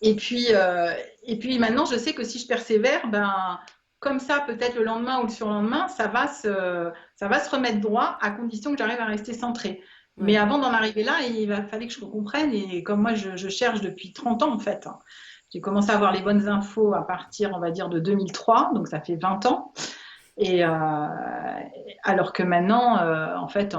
Speaker 2: Et puis, euh, et puis maintenant, je sais que si je persévère, ben, comme ça, peut-être le lendemain ou le surlendemain, ça va se remettre droit à condition que j'arrive à rester centrée. Mais
Speaker 1: Ouais.
Speaker 2: avant d'en arriver là, fallait que je comprenne. Et comme moi, je cherche depuis 30 ans, en fait. J'ai commencé à avoir les bonnes infos à partir, on va dire, de 2003, donc ça fait 20 ans. Et alors que maintenant, en fait,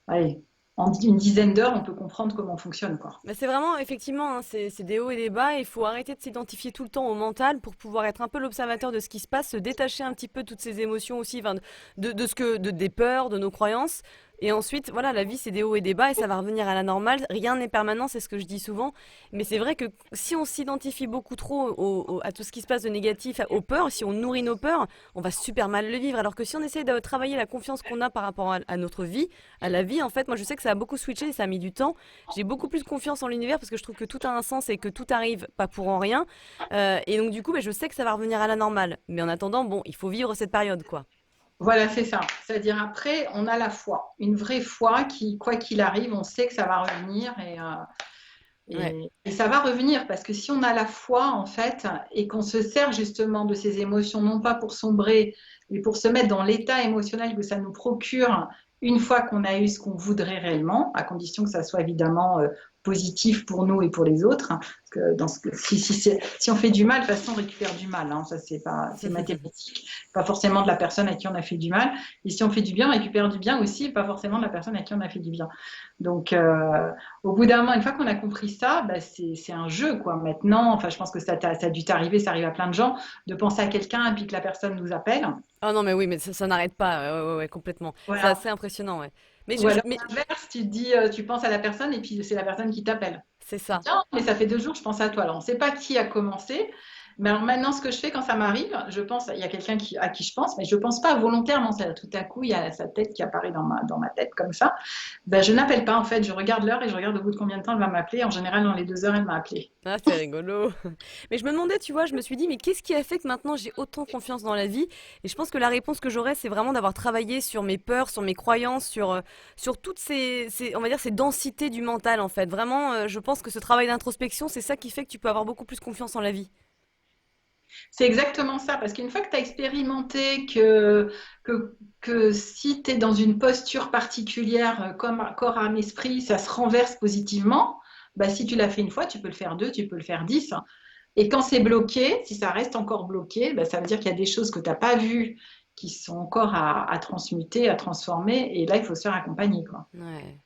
Speaker 2: allez, en une dizaine d'heures, on peut comprendre comment on fonctionne, quoi.
Speaker 1: Mais c'est vraiment, effectivement, hein, c'est des hauts et des bas. Il faut arrêter de s'identifier tout le temps au mental pour pouvoir être un peu l'observateur de ce qui se passe, se détacher un petit peu de toutes ces émotions aussi, enfin, des peurs, de nos croyances. Et ensuite, voilà, la vie, c'est des hauts et des bas et ça va revenir à la normale. Rien n'est permanent, c'est ce que je dis souvent. Mais c'est vrai que si on s'identifie beaucoup trop à tout ce qui se passe de négatif, aux peurs, si on nourrit nos peurs, on va super mal le vivre. Alors que si on essaie de travailler la confiance qu'on a par rapport à notre vie, à la vie, en fait, moi je sais que ça a beaucoup switché et ça a mis du temps. J'ai beaucoup plus confiance en l'univers parce que je trouve que tout a un sens et que tout arrive pas pour en rien. Et donc du coup, je sais que ça va revenir à la normale. Mais en attendant, bon, il faut vivre cette période, quoi.
Speaker 2: Voilà, c'est ça. C'est-à-dire après, on a la foi, une vraie foi qui, quoi qu'il arrive, on sait que ça va revenir
Speaker 1: Ouais.
Speaker 2: et ça va revenir parce que si on a la foi en fait et qu'on se sert justement de ces émotions, non pas pour sombrer, mais pour se mettre dans l'état émotionnel que ça nous procure une fois qu'on a eu ce qu'on voudrait réellement, à condition que ça soit évidemment positif pour nous et pour les autres. Hein, parce que si on fait du mal, de toute façon, on récupère du mal. Hein, ça, c'est mathématique. Pas forcément de la personne à qui on a fait du mal. Et si on fait du bien, on récupère du bien aussi, pas forcément de la personne à qui on a fait du bien. Donc, au bout d'un moment, une fois qu'on a compris ça, bah, c'est un jeu, quoi. Maintenant, enfin, je pense que ça a dû t'arriver, ça arrive à plein de gens, de penser à quelqu'un et puis que la personne nous appelle.
Speaker 1: Ah non, mais oui, mais ça n'arrête pas. Ouais, ouais, ouais, complètement. C'est
Speaker 2: Voilà.
Speaker 1: assez impressionnant, ouais. Mais,
Speaker 2: Ou alors
Speaker 1: mais
Speaker 2: l'inverse, tu te dis, tu penses à la personne et puis c'est la personne qui t'appelle.
Speaker 1: c'est
Speaker 2: Tu
Speaker 1: ça.
Speaker 2: dis, ah, mais ça fait 2 jours, je pense à toi. Alors, on ne sait pas qui a commencé. Mais alors maintenant, ce que je fais quand ça m'arrive, je pense, il y a quelqu'un à qui je pense, mais je ne pense pas volontairement. Tout à coup, il y a sa tête qui apparaît dans ma tête comme ça. Ben, je n'appelle pas, en fait. Je regarde l'heure et je regarde au bout de combien de temps elle va m'appeler. En général, dans les 2 heures, elle m'a appelé.
Speaker 1: Ah, c'est rigolo. Mais je me demandais, tu vois, je me suis dit, mais qu'est-ce qui a fait que maintenant j'ai autant confiance dans la vie? Et je pense que la réponse que j'aurais, c'est vraiment d'avoir travaillé sur mes peurs, sur mes croyances, sur toutes on va dire, ces densités du mental, en fait. Vraiment, je pense que ce travail d'introspection, c'est ça qui fait que tu peux avoir beaucoup plus confiance en la vie.
Speaker 2: C'est exactement ça, parce qu'une fois que tu as expérimenté que si tu es dans une posture particulière, comme corps, âme, esprit, ça se renverse positivement, bah, si tu l'as fait une fois, tu peux le faire deux, tu peux le faire 10. Hein. Et quand c'est bloqué, si ça reste encore bloqué, bah, ça veut dire qu'il y a des choses que tu n'as pas vues qui sont encore à transmuter, à transformer, et là, il faut se faire accompagner, quoi.
Speaker 1: Ouais.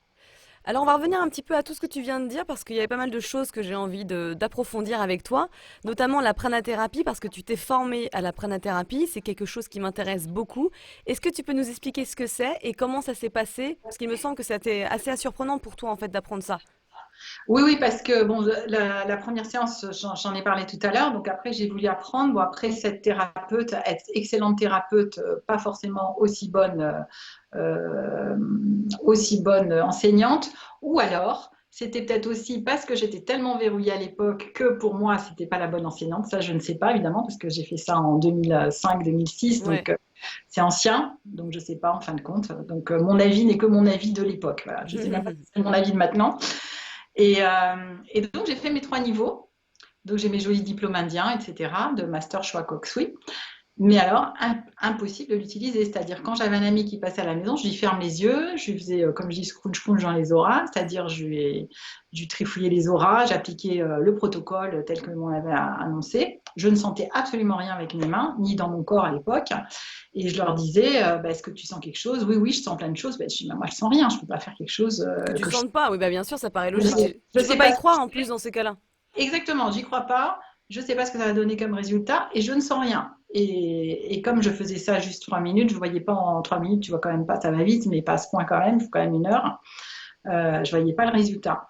Speaker 1: Alors on va revenir un petit peu à tout ce que tu viens de dire parce qu'il y avait pas mal de choses que j'ai envie d'approfondir avec toi, notamment la pranathérapie parce que tu t'es formé à la pranathérapie, c'est quelque chose qui m'intéresse beaucoup. Est-ce que tu peux nous expliquer ce que c'est et comment ça s'est passé? Parce qu'il me semble que c'était assez surprenant pour toi en fait d'apprendre ça.
Speaker 2: Oui, oui, parce que bon, la première séance, j'en ai parlé tout à l'heure. Donc après, j'ai voulu apprendre. Bon, après, cette thérapeute, excellente thérapeute, pas forcément aussi bonne enseignante. Ou alors, c'était peut-être aussi parce que j'étais tellement verrouillée à l'époque que pour moi, c'était pas la bonne enseignante. Ça, je ne sais pas, évidemment, parce que j'ai fait ça en 2005-2006.
Speaker 1: Ouais.
Speaker 2: Donc, c'est ancien. Donc, je sais pas, en fin de compte. Donc, mon avis n'est que mon avis de l'époque. Voilà. Je sais même pas si c'est mon avis de maintenant. Et donc, j'ai fait mes 3 niveaux. Donc, j'ai mes jolis diplômes indiens, etc., de master Choa Kok Sui. Mais alors, impossible de l'utiliser. C'est-à-dire, quand j'avais un ami qui passait à la maison, je lui ferme les yeux, je lui faisais, comme je dis, scrunch-crunch dans les auras, c'est-à-dire, je lui trifouillais les auras, j'appliquais le protocole tel que l'on avait annoncé. Je ne sentais absolument rien avec mes mains, ni dans mon corps à l'époque. Et je leur disais, bah, est-ce que tu sens quelque chose? Oui, oui, je sens plein de choses. Bah, je dis, bah, moi, je sens rien, je ne peux pas faire quelque chose
Speaker 1: Que tu
Speaker 2: que je
Speaker 1: sentes pas, oui, bah bien sûr, ça paraît
Speaker 2: je
Speaker 1: logique.
Speaker 2: ne
Speaker 1: Tu peux
Speaker 2: sais
Speaker 1: pas
Speaker 2: pas
Speaker 1: y
Speaker 2: ce
Speaker 1: croire
Speaker 2: que
Speaker 1: en plus dans ces cas-là.
Speaker 2: exactement, j'y crois pas. Je ne sais pas ce que ça va donner comme résultat et je ne sens rien. Et comme je faisais ça juste 3 minutes, je ne voyais pas en 3 minutes, tu vois quand même pas, ça va vite, mais pas à ce point quand même, il faut quand même 1 heure. Je ne voyais pas le résultat.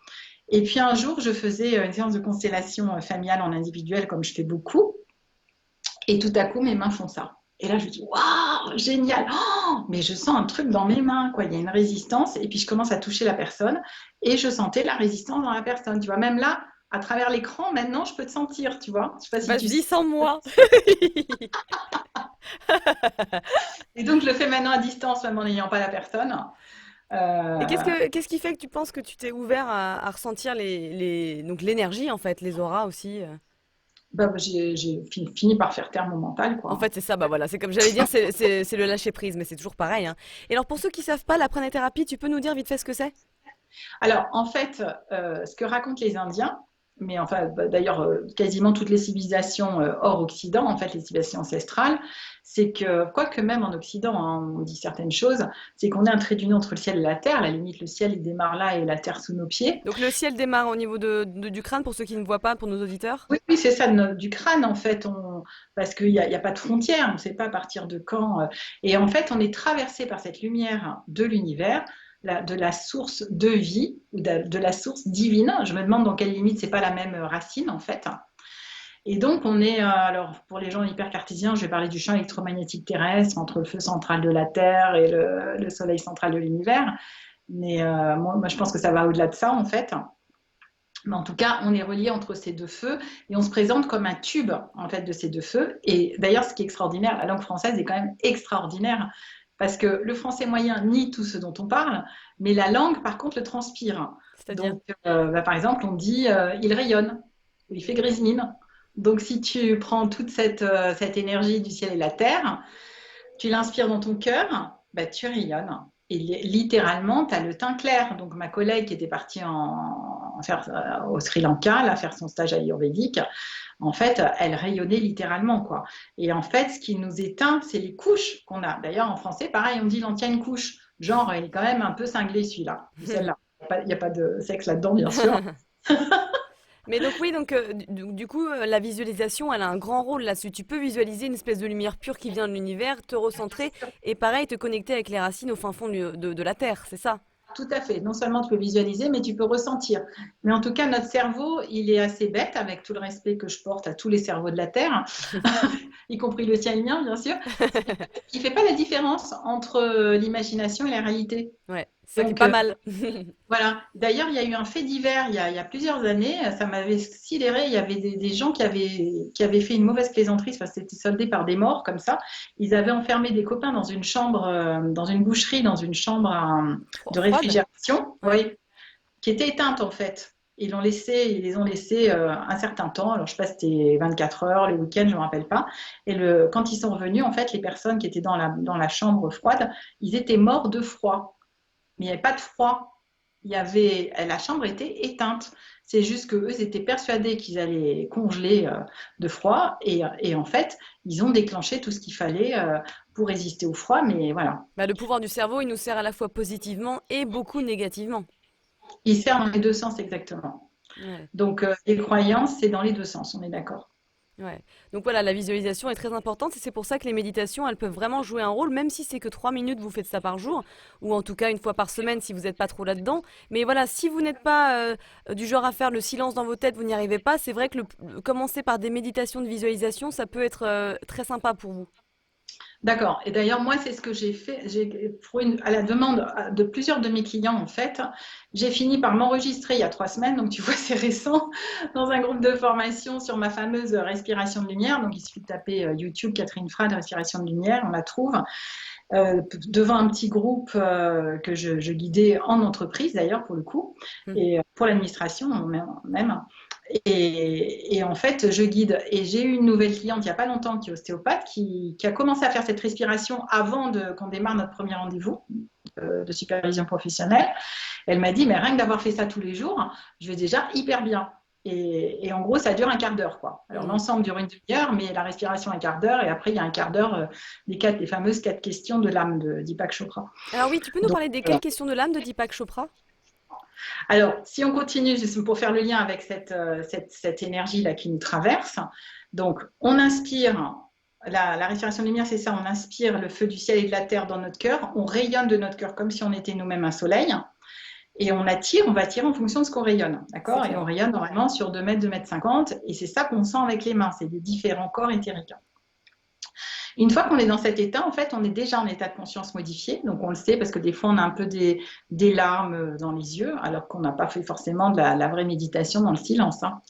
Speaker 2: Et puis un jour, je faisais une séance de constellation familiale en individuel, comme je fais beaucoup, et tout à coup, mes mains font ça. Et là, je me dis, waouh, génial! Oh, mais je sens un truc dans mes mains, quoi. Il y a une résistance. Et puis, je commence à toucher la personne et je sentais la résistance dans la personne. Tu vois, même là, à travers l'écran, maintenant, je peux te sentir, tu vois. Je sais pas si tu
Speaker 1: Vas-y,
Speaker 2: sais.
Speaker 1: sans moi.
Speaker 2: Et donc, je le fais maintenant à distance, même en n'ayant pas la personne.
Speaker 1: Et
Speaker 2: Euh,
Speaker 1: qu'est-ce qui fait que tu penses que tu t'es ouvert à ressentir donc l'énergie en fait, les auras aussi
Speaker 2: bah, j'ai fini par faire taire mon mental,
Speaker 1: En
Speaker 2: quoi.
Speaker 1: fait, c'est ça, bah voilà, c'est comme j'allais dire, c'est le lâcher prise, mais c'est toujours pareil, hein. Et alors pour ceux qui savent pas, la pranéthérapie, tu peux nous dire vite fait ce que c'est?
Speaker 2: Alors, en fait, ce que racontent les Indiens, mais enfin, bah, d'ailleurs, quasiment toutes les civilisations hors Occident, en fait, les civilisations ancestrales, c'est que, quoique même en Occident, hein, on dit certaines choses, c'est qu'on est un trait d'union entre le ciel et la terre. À la limite, le ciel, il démarre là et la terre sous nos pieds.
Speaker 1: Donc le ciel démarre au niveau du crâne pour ceux qui ne voient pas, pour nos auditeurs.
Speaker 2: Oui, oui, c'est ça, du crâne, en fait, parce qu'il y a pas de frontière, on ne sait pas à partir de quand. Et en fait, on est traversé par cette lumière de l'univers, de la source de vie, ou de la source divine. Je me demande dans quelle limite c'est pas la même racine, en fait. Et donc, on est, alors pour les gens hyper cartésiens, je vais parler du champ électromagnétique terrestre entre le feu central de la Terre et le soleil central de l'univers. Mais moi, je pense que ça va au-delà de ça, en fait. Mais en tout cas, on est relié entre ces deux feux et on se présente comme un tube en fait de ces deux feux. Et d'ailleurs, ce qui est extraordinaire, la langue française est quand même extraordinaire parce que le français moyen nie tout ce dont on parle, mais la langue, par contre, le transpire.
Speaker 1: C'est-à-dire?
Speaker 2: Donc, bah, par exemple, on dit il rayonne ou il fait grise mine. Donc, si tu prends toute cette énergie du ciel et de la terre, tu l'inspires dans ton cœur, bah, tu rayonnes. Et littéralement, tu as le teint clair. Donc, ma collègue qui était partie faire, au Sri Lanka, là, faire son stage ayurvédique, en fait, elle rayonnait littéralement, quoi. Et en fait, ce qui nous éteint, c'est les couches qu'on a. D'ailleurs, en français, pareil, on dit l'ancienne couche. Genre, il est quand même un peu cinglé, celui-là, ou celle-là. Il n'y a pas de sexe là-dedans, bien sûr.
Speaker 1: Mais donc oui, donc du coup, la visualisation, elle a un grand rôle là-dessus. Tu peux visualiser une espèce de lumière pure qui vient de l'univers, te recentrer et pareil, te connecter avec les racines au fin fond de la Terre, c'est ça?
Speaker 2: Tout à fait. Non seulement tu peux visualiser, mais tu peux ressentir. Mais en tout cas, notre cerveau, il est assez bête, avec tout le respect que je porte à tous les cerveaux de la Terre, y compris le tien et le mien, bien sûr. Il ne fait pas la différence entre l'imagination et la réalité.
Speaker 1: Ouais, c'est ça qui est
Speaker 2: Donc,
Speaker 1: pas mal.
Speaker 2: voilà. D'ailleurs, il y a eu un fait divers il y a plusieurs années. Ça m'avait sidéré. Il y avait des gens qui avaient fait une mauvaise plaisanterie. Enfin, c'était soldé par des morts, comme ça. Ils avaient enfermé des copains dans une chambre, dans une boucherie, dans une chambre de
Speaker 1: Froide?
Speaker 2: réfrigération,
Speaker 1: Ouais.
Speaker 2: oui, qui était éteinte, en fait. Ils les ont laissés un certain temps. Alors, je ne sais pas si c'était 24 heures, les week-ends, je ne me rappelle pas. Et quand ils sont revenus, en fait, les personnes qui étaient dans la chambre froide, ils étaient morts de froid. Mais il n'y avait pas de froid. La chambre était éteinte. C'est juste qu'eux étaient persuadés qu'ils allaient congeler de froid et en fait, ils ont déclenché tout ce qu'il fallait pour résister au froid. Mais voilà.
Speaker 1: Bah, le pouvoir du cerveau, il nous sert à la fois positivement et beaucoup négativement.
Speaker 2: Il sert dans les deux sens exactement.
Speaker 1: Ouais.
Speaker 2: Donc, les croyances, c'est dans les deux sens, on est d'accord.
Speaker 1: Ouais. Donc voilà, la visualisation est très importante et c'est pour ça que les méditations, elles peuvent vraiment jouer un rôle, même si c'est que 3 minutes, vous faites ça par jour, ou en tout cas une fois par semaine si vous n'êtes pas trop là-dedans. Mais voilà, si vous n'êtes pas du genre à faire le silence dans vos têtes, vous n'y arrivez pas, c'est vrai que commencer par des méditations de visualisation, ça peut être très sympa pour vous.
Speaker 2: D'accord. Et d'ailleurs, moi, c'est ce que j'ai fait. À la demande de plusieurs de mes clients, en fait, j'ai fini par m'enregistrer il y a 3 semaines. Donc, tu vois, c'est récent, dans un groupe de formation sur ma fameuse respiration de lumière. Donc, il suffit de taper YouTube Catherine Frade, respiration de lumière, on la trouve. Devant un petit groupe que je guidais en entreprise, d'ailleurs, pour le coup,
Speaker 1: Mhm.
Speaker 2: et pour l'administration même. Et en fait, je guide. Et j'ai eu une nouvelle cliente il n'y a pas longtemps qui est ostéopathe, qui a commencé à faire cette respiration avant qu'on démarre notre premier rendez-vous de supervision professionnelle. Elle m'a dit, mais rien que d'avoir fait ça tous les jours, je vais déjà hyper bien. Et en gros, ça dure un quart d'heure, quoi. Alors,
Speaker 1: Mhm.
Speaker 2: l'ensemble dure une demi-heure, mais la respiration un quart d'heure. Et après, il y a un quart d'heure les fameuses 4 questions de l'âme de Deepak Chopra.
Speaker 1: Alors oui, tu peux nous
Speaker 2: Donc,
Speaker 1: parler des
Speaker 2: voilà.
Speaker 1: quelles questions de l'âme de Deepak Chopra?
Speaker 2: Alors, si on continue, juste pour faire le lien avec cette énergie-là qui nous traverse, donc on inspire, la respiration de lumière, c'est ça, on inspire le feu du ciel et de la terre dans notre cœur, on rayonne de notre cœur comme si on était nous-mêmes un soleil, et on va attirer en fonction de ce qu'on rayonne,
Speaker 1: C'est
Speaker 2: d'accord? Et on
Speaker 1: clair.
Speaker 2: rayonne normalement sur 2 mètres, 2,50 m, et c'est ça qu'on sent avec les mains, c'est des différents corps éthériques. Une fois qu'on est dans cet état, en fait, on est déjà en état de conscience modifié. Donc, on le sait parce que des fois, on a un peu des larmes dans les yeux, alors qu'on n'a pas fait forcément de la vraie méditation dans le silence, hein.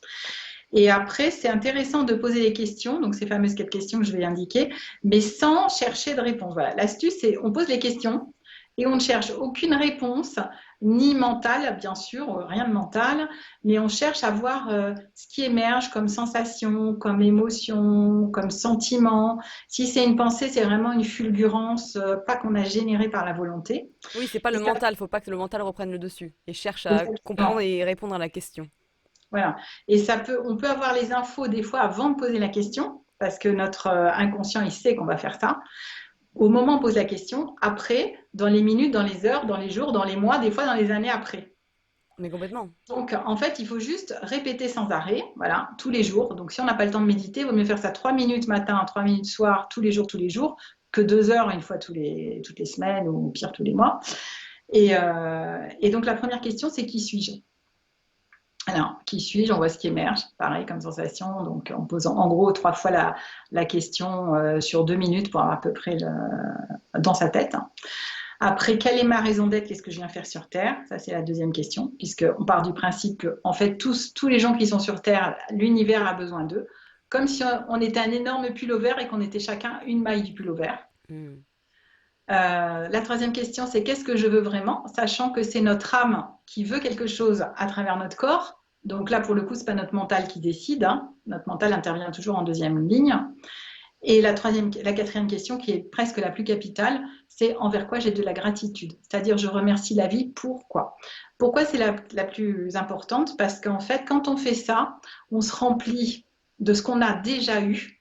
Speaker 2: Et après, c'est intéressant de poser des questions, donc ces fameuses 4 questions que je vais indiquer, mais sans chercher de réponse. Voilà. L'astuce, c'est on pose les questions et on ne cherche aucune réponse, ni mentale, bien sûr, rien de mental, mais on cherche à voir ce qui émerge comme sensation, comme émotion, comme sentiment. Si c'est une pensée, c'est vraiment une fulgurance, pas qu'on a générée par la volonté.
Speaker 1: Oui, c'est pas
Speaker 2: Et
Speaker 1: le
Speaker 2: ça,
Speaker 1: mental, faut pas que le mental reprenne le dessus et cherche à comprendre
Speaker 2: exactement.
Speaker 1: et répondre à la question.
Speaker 2: Voilà. Et on peut avoir les infos des fois avant de poser la question, parce que notre inconscient, il sait qu'on va faire ça. Au moment où on pose la question, après, dans les minutes, dans les heures, dans les jours, dans les mois, des fois dans les années après.
Speaker 1: Mais complètement.
Speaker 2: Donc, en fait, il faut juste répéter sans arrêt, voilà, tous les jours. Donc, si on n'a pas le temps de méditer, il vaut mieux faire ça 3 minutes matin, 3 minutes soir, tous les jours, que 2 heures une fois toutes les semaines ou pire tous les mois. Et donc, la première question, c'est qui suis-je? Alors, qui suis-je? On voit ce qui émerge, pareil comme sensation. Donc, en posant en gros 3 fois la question sur 2 minutes pour avoir à peu près dans sa tête. Après, quelle est ma raison d'être? Qu'est-ce que je viens faire sur Terre? Ça, c'est la deuxième question, puisqu'on part du principe que, en fait, tous les gens qui sont sur Terre, l'univers a besoin d'eux, comme si on était un énorme pullover et qu'on était chacun une maille du pullover.
Speaker 1: Hmm.
Speaker 2: La troisième question, c'est qu'est-ce que je veux vraiment, sachant que c'est notre âme qui veut quelque chose à travers notre corps. Donc là, pour le coup, c'est pas notre mental qui décide, hein. Notre mental intervient toujours en deuxième ligne. Et la quatrième question, qui est presque la plus capitale, c'est envers quoi j'ai de la gratitude. C'est-à-dire, je remercie la vie pour quoi. Pourquoi c'est la plus importante? Parce qu'en fait, quand on fait ça, on se remplit de ce qu'on a déjà eu.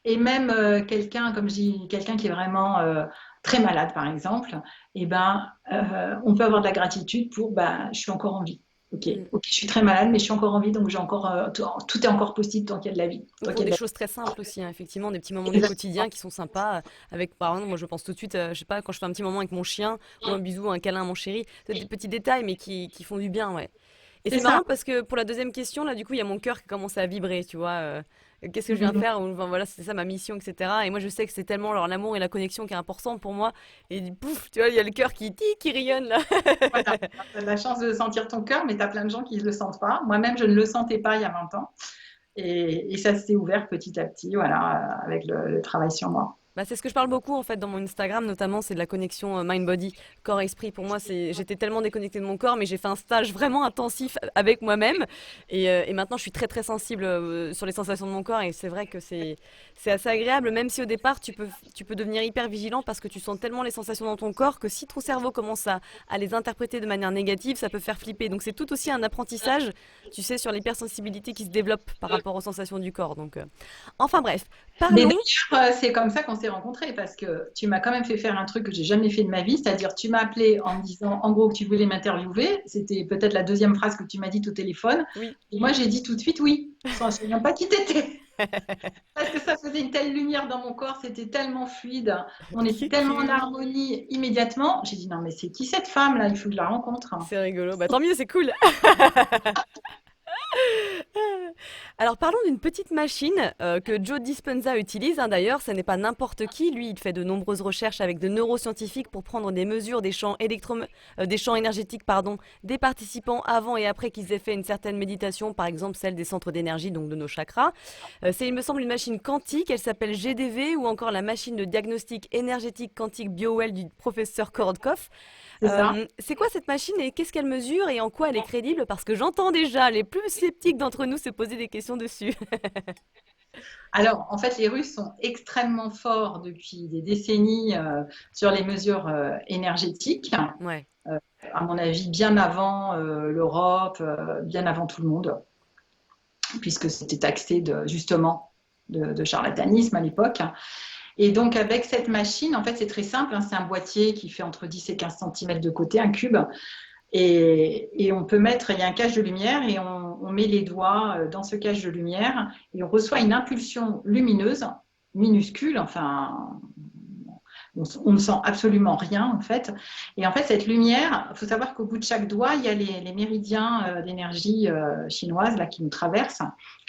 Speaker 2: Et même quelqu'un, comme je dis, quelqu'un qui est vraiment très malade, par exemple, eh ben, on peut avoir de la gratitude pour, ben, je suis encore en vie. Ok,
Speaker 1: Hmm.
Speaker 2: ok, je suis très malade, mais je suis encore en vie, donc tout est encore possible tant qu'il y a de la vie.
Speaker 1: Ou
Speaker 2: Tant qu'il
Speaker 1: pour
Speaker 2: y a
Speaker 1: des
Speaker 2: de la
Speaker 1: choses très simples aussi, hein, effectivement, des petits moments du
Speaker 2: Exactement.
Speaker 1: quotidien qui sont sympas. Avec, par exemple, moi je pense tout de suite, je sais pas, quand je fais un petit moment avec mon chien, ou un bisou, un câlin à mon chéri, c'est des petits détails, mais qui font du bien, ouais. Et
Speaker 2: C'est
Speaker 1: c'est
Speaker 2: ça.
Speaker 1: marrant parce que pour la deuxième question, là, du coup, il y a mon cœur qui commence à vibrer, tu vois. Qu'est-ce que je viens
Speaker 2: Mhm.
Speaker 1: faire? Ou, enfin, voilà, c'est ça ma mission, etc. Et moi, je sais que c'est tellement alors, l'amour et la connexion qui est important pour moi. Et pouf, tu vois, il y a le cœur qui rayonne, là.
Speaker 2: Voilà. Tu as de la chance de sentir ton cœur, mais tu as plein de gens qui ne le sentent pas. Moi-même, je ne le sentais pas il y a 20 ans. Et ça s'est ouvert petit à petit, voilà, avec le travail sur moi.
Speaker 1: Bah, c'est ce que je parle beaucoup en fait dans mon Instagram, notamment c'est de la connexion mind-body, corps-esprit. Pour moi, j'étais tellement déconnectée de mon corps, mais j'ai fait un stage vraiment intensif avec moi-même. Et maintenant, je suis très très sensible sur les sensations de mon corps. Et c'est vrai que c'est assez agréable, même si au départ, tu peux devenir hyper vigilant parce que tu sens tellement les sensations dans ton corps que si ton cerveau commence à les interpréter de manière négative, ça peut faire flipper. Donc c'est tout aussi un apprentissage, tu sais, sur l'hypersensibilité qui se développe par rapport aux sensations du corps. Donc, enfin bref,
Speaker 2: Mais
Speaker 1: parlons.
Speaker 2: d'ailleurs, c'est comme ça qu'on s'est s'est rencontrés parce que tu m'as quand même fait faire un truc que j'ai jamais fait de ma vie, c'est-à-dire tu m'as appelé en me disant en gros que tu voulais m'interviewer. C'était peut-être la deuxième phrase que tu m'as dite au téléphone.
Speaker 1: Oui.
Speaker 2: Et moi, j'ai dit tout de suite oui, sans ne sachant pas qui t'étais. Parce que ça faisait une telle lumière dans mon corps, c'était tellement fluide, on était tellement en
Speaker 1: Kiki.
Speaker 2: harmonie immédiatement. J'ai dit non, mais c'est qui cette femme-là? Il faut que je la rencontre.
Speaker 1: C'est rigolo. Bah tant mieux, c'est cool. Alors parlons d'une petite machine que Joe Dispenza utilise, hein, d'ailleurs, ce n'est pas n'importe qui, lui il fait de nombreuses recherches avec de neuroscientifiques pour prendre des mesures des champs énergétiques pardon, des participants avant et après qu'ils aient fait une certaine méditation, par exemple celle des centres d'énergie, donc de nos chakras. C'est il me semble une machine quantique, elle s'appelle GDV ou encore la machine de diagnostic énergétique quantique BioWell du professeur Korotkov.
Speaker 2: C'est ça.
Speaker 1: C'est quoi cette machine et qu'est-ce qu'elle mesure et en quoi elle est crédible? Parce que j'entends déjà les plus sceptiques d'entre nous se poser des questions dessus.
Speaker 2: Alors, en fait, les Russes sont extrêmement forts depuis des décennies sur les mesures énergétiques.
Speaker 1: Ouais,
Speaker 2: À mon avis, bien avant l'Europe, bien avant tout le monde, puisque c'était taxé justement de charlatanisme à l'époque. Et donc, avec cette machine, en fait, c'est très simple, hein, c'est un boîtier qui fait entre 10 et 15 cm de côté, un cube. Et on peut mettre, il y a un cache de lumière et on met les doigts dans ce cache de lumière et on reçoit une impulsion lumineuse, minuscule, enfin, on ne sent absolument rien en fait. Et en fait, cette lumière, il faut savoir qu'au bout de chaque doigt, il y a les méridiens d'énergie chinoise là, qui nous traversent,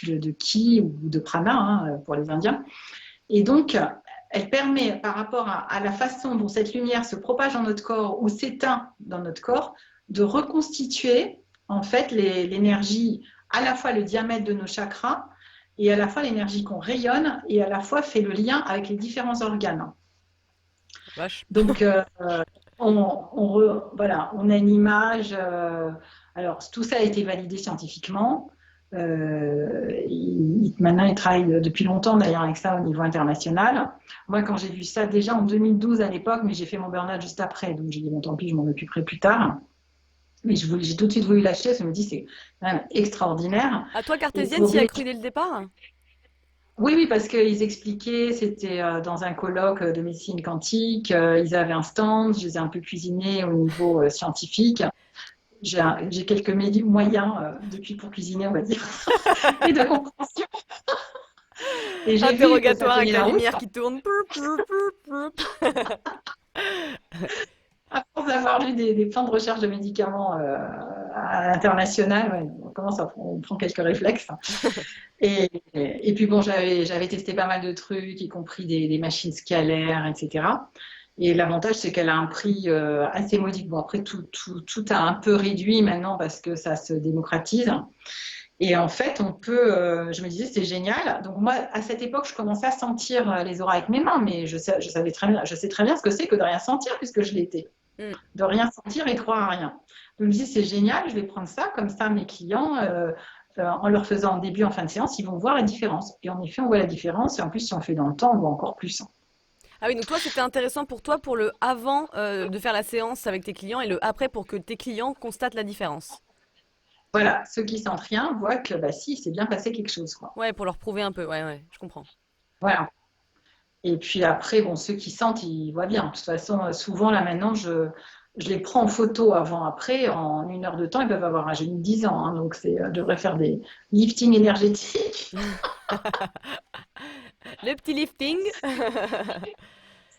Speaker 2: de Qi ou de Prana hein, pour les Indiens. Et donc, elle permet, par rapport à la façon dont cette lumière se propage dans notre corps ou s'éteint dans notre corps, de reconstituer en fait l'énergie, à la fois le diamètre de nos chakras et à la fois l'énergie qu'on rayonne et à la fois fait le lien avec les différents organes.
Speaker 1: vache.
Speaker 2: Donc, voilà, on a une image. Alors, tout ça a été validé scientifiquement. Maintenant, il travaille depuis longtemps d'ailleurs avec ça au niveau international. Moi, quand j'ai vu ça déjà en 2012 à l'époque, mais j'ai fait mon burn-out juste après, donc j'ai dit bon, tant pis, je m'en occuperai plus tard. Mais j'ai tout de suite voulu lâcher, je me dis c'est quand même extraordinaire.
Speaker 1: À toi,
Speaker 2: Et
Speaker 1: cartésienne,
Speaker 2: pour
Speaker 1: t'y as cru dès le départ?
Speaker 2: oui, oui, parce qu'ils expliquaient, c'était dans un colloque de médecine quantique, ils avaient un stand, je les ai un peu cuisinés au niveau scientifique. J'ai quelques moyens depuis pour cuisiner, on va dire, et de compréhension. Et j'ai vu que ça
Speaker 1: Interrogatoire avec
Speaker 2: tenait
Speaker 1: la
Speaker 2: la route.
Speaker 1: lumière qui tourne. Ploup, ploup, ploup, ploup.
Speaker 2: À force d'avoir lu des plans de recherche de médicaments à l'international, ouais, on prend quelques réflexes. Et puis bon, j'avais testé pas mal de trucs, y compris des machines scalaires, etc. Et l'avantage, c'est qu'elle a un prix assez modique. Bon, après, tout a un peu réduit maintenant parce que ça se démocratise. Et en fait, je me disais, c'est génial. Donc moi, à cette époque, je commençais à sentir les auras avec mes mains, mais je sais très bien ce que c'est que de rien sentir puisque je l'étais.
Speaker 1: Mm.
Speaker 2: De rien sentir et de croire à rien. Donc je me dis, c'est génial, je vais prendre ça, comme ça mes clients, en leur faisant en début, en fin de séance, ils vont voir la différence. Et en effet, on voit la différence, et en plus, si on fait dans le temps, on voit encore plus.
Speaker 1: Ah oui, donc toi, c'était intéressant pour toi pour le avant de faire la séance avec tes clients et le après pour que tes clients constatent la différence.
Speaker 2: Voilà, ceux qui sentent rien voient que bah, si, c'est bien passé quelque chose, quoi.
Speaker 1: Ouais, pour leur prouver un peu. Ouais, ouais, je comprends.
Speaker 2: Voilà. Et puis après, bon, ceux qui sentent, ils voient bien. De toute façon, souvent, là maintenant, je les prends en photo avant-après. En 1 heure de temps, ils peuvent avoir un jeune de 10 ans. Hein, donc, je devrais faire des liftings énergétiques.
Speaker 1: Le petit lifting.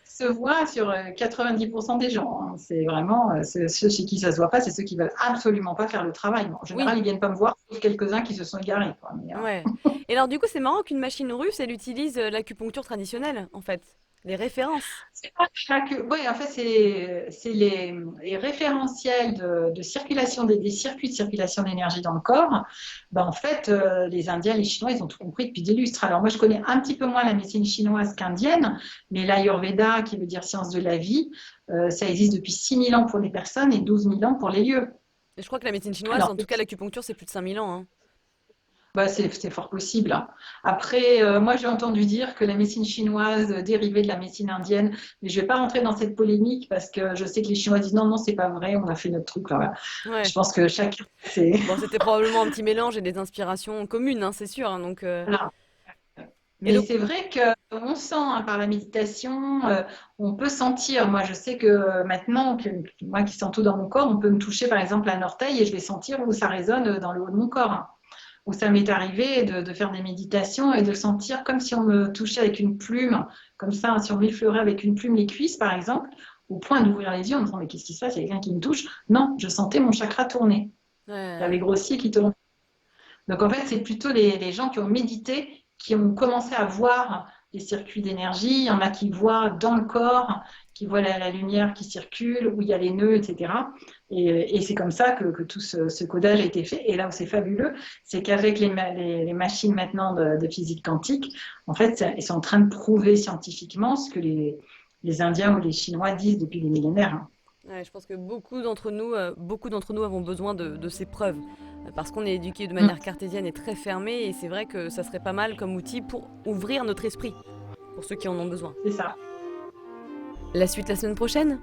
Speaker 2: Se voit sur 90% des gens. Hein. C'est vraiment ceux chez qui ça se voit pas, c'est ceux qui veulent absolument pas faire le travail. Bon, en général,
Speaker 1: Oui,
Speaker 2: ils viennent pas me voir, sauf quelques-uns qui se sont égarés. Quoi. Mais,
Speaker 1: ouais. Et alors, du coup, c'est marrant qu'une machine russe, elle utilise l'acupuncture traditionnelle, en fait. Les références.
Speaker 2: c'est pas oui, en fait, c'est les référentiels de circulation des circuits de circulation d'énergie dans le corps. Ben, en fait, les Indiens, les Chinois, ils ont tout compris depuis des lustres. Alors moi, je connais un petit peu moins la médecine chinoise qu'indienne, mais l'Ayurveda, qui veut dire science de la vie, ça existe depuis 6000 ans pour les personnes et 12 000 ans pour les lieux.
Speaker 1: Et je crois que la médecine chinoise,
Speaker 2: Alors,
Speaker 1: en tout cas l'acupuncture, c'est plus de 5000 ans, hein.
Speaker 2: bah, c'est fort possible. Hein. Après, moi, j'ai entendu dire que la médecine chinoise dérivait de la médecine indienne, mais je ne vais pas rentrer dans cette polémique parce que je sais que les Chinois disent non, non, c'est pas vrai, on a fait notre truc. Là. Je
Speaker 1: Ouais.
Speaker 2: pense que chacun, c'est.
Speaker 1: Bon, c'était probablement un petit mélange et des inspirations communes, hein, c'est sûr, hein, donc
Speaker 2: Voilà.
Speaker 1: Et
Speaker 2: Mais
Speaker 1: donc,
Speaker 2: c'est vrai qu'on sent hein, par la méditation, on peut sentir. Moi, je sais que maintenant, moi qui sens tout dans mon corps, on peut me toucher par exemple un orteil et je vais sentir où ça résonne dans le haut de mon corps, hein. Où ça m'est arrivé de faire des méditations et de le sentir comme si on me touchait avec une plume, comme ça, hein, si on m'effleurait avec une plume les cuisses par exemple, au point d'ouvrir les yeux en me disant mais qu'est-ce qui se passe, il y a quelqu'un qui me touche. Non, je sentais mon chakra tourner. Il avait
Speaker 1: ouais,
Speaker 2: grossi et qui tournait. Donc en fait, c'est plutôt les gens qui ont médité, qui ont commencé à voir les circuits d'énergie. Il y en a qui voient dans le corps, qui voient la lumière qui circule, où il y a les nœuds, etc. Et c'est comme ça que tout ce codage a été fait. Et là où c'est fabuleux, c'est qu'avec les machines maintenant de physique quantique, en fait, ils sont en train de prouver scientifiquement ce que les Indiens ou les Chinois disent depuis des millénaires, hein.
Speaker 1: ouais, je pense que beaucoup d'entre nous avons besoin de ces preuves. Parce qu'on est éduqué de
Speaker 2: Mm,
Speaker 1: manière cartésienne et très fermée, et c'est vrai que ça serait pas mal comme outil pour ouvrir notre esprit, pour ceux qui en ont besoin.
Speaker 2: c'est ça.
Speaker 1: La suite la semaine prochaine?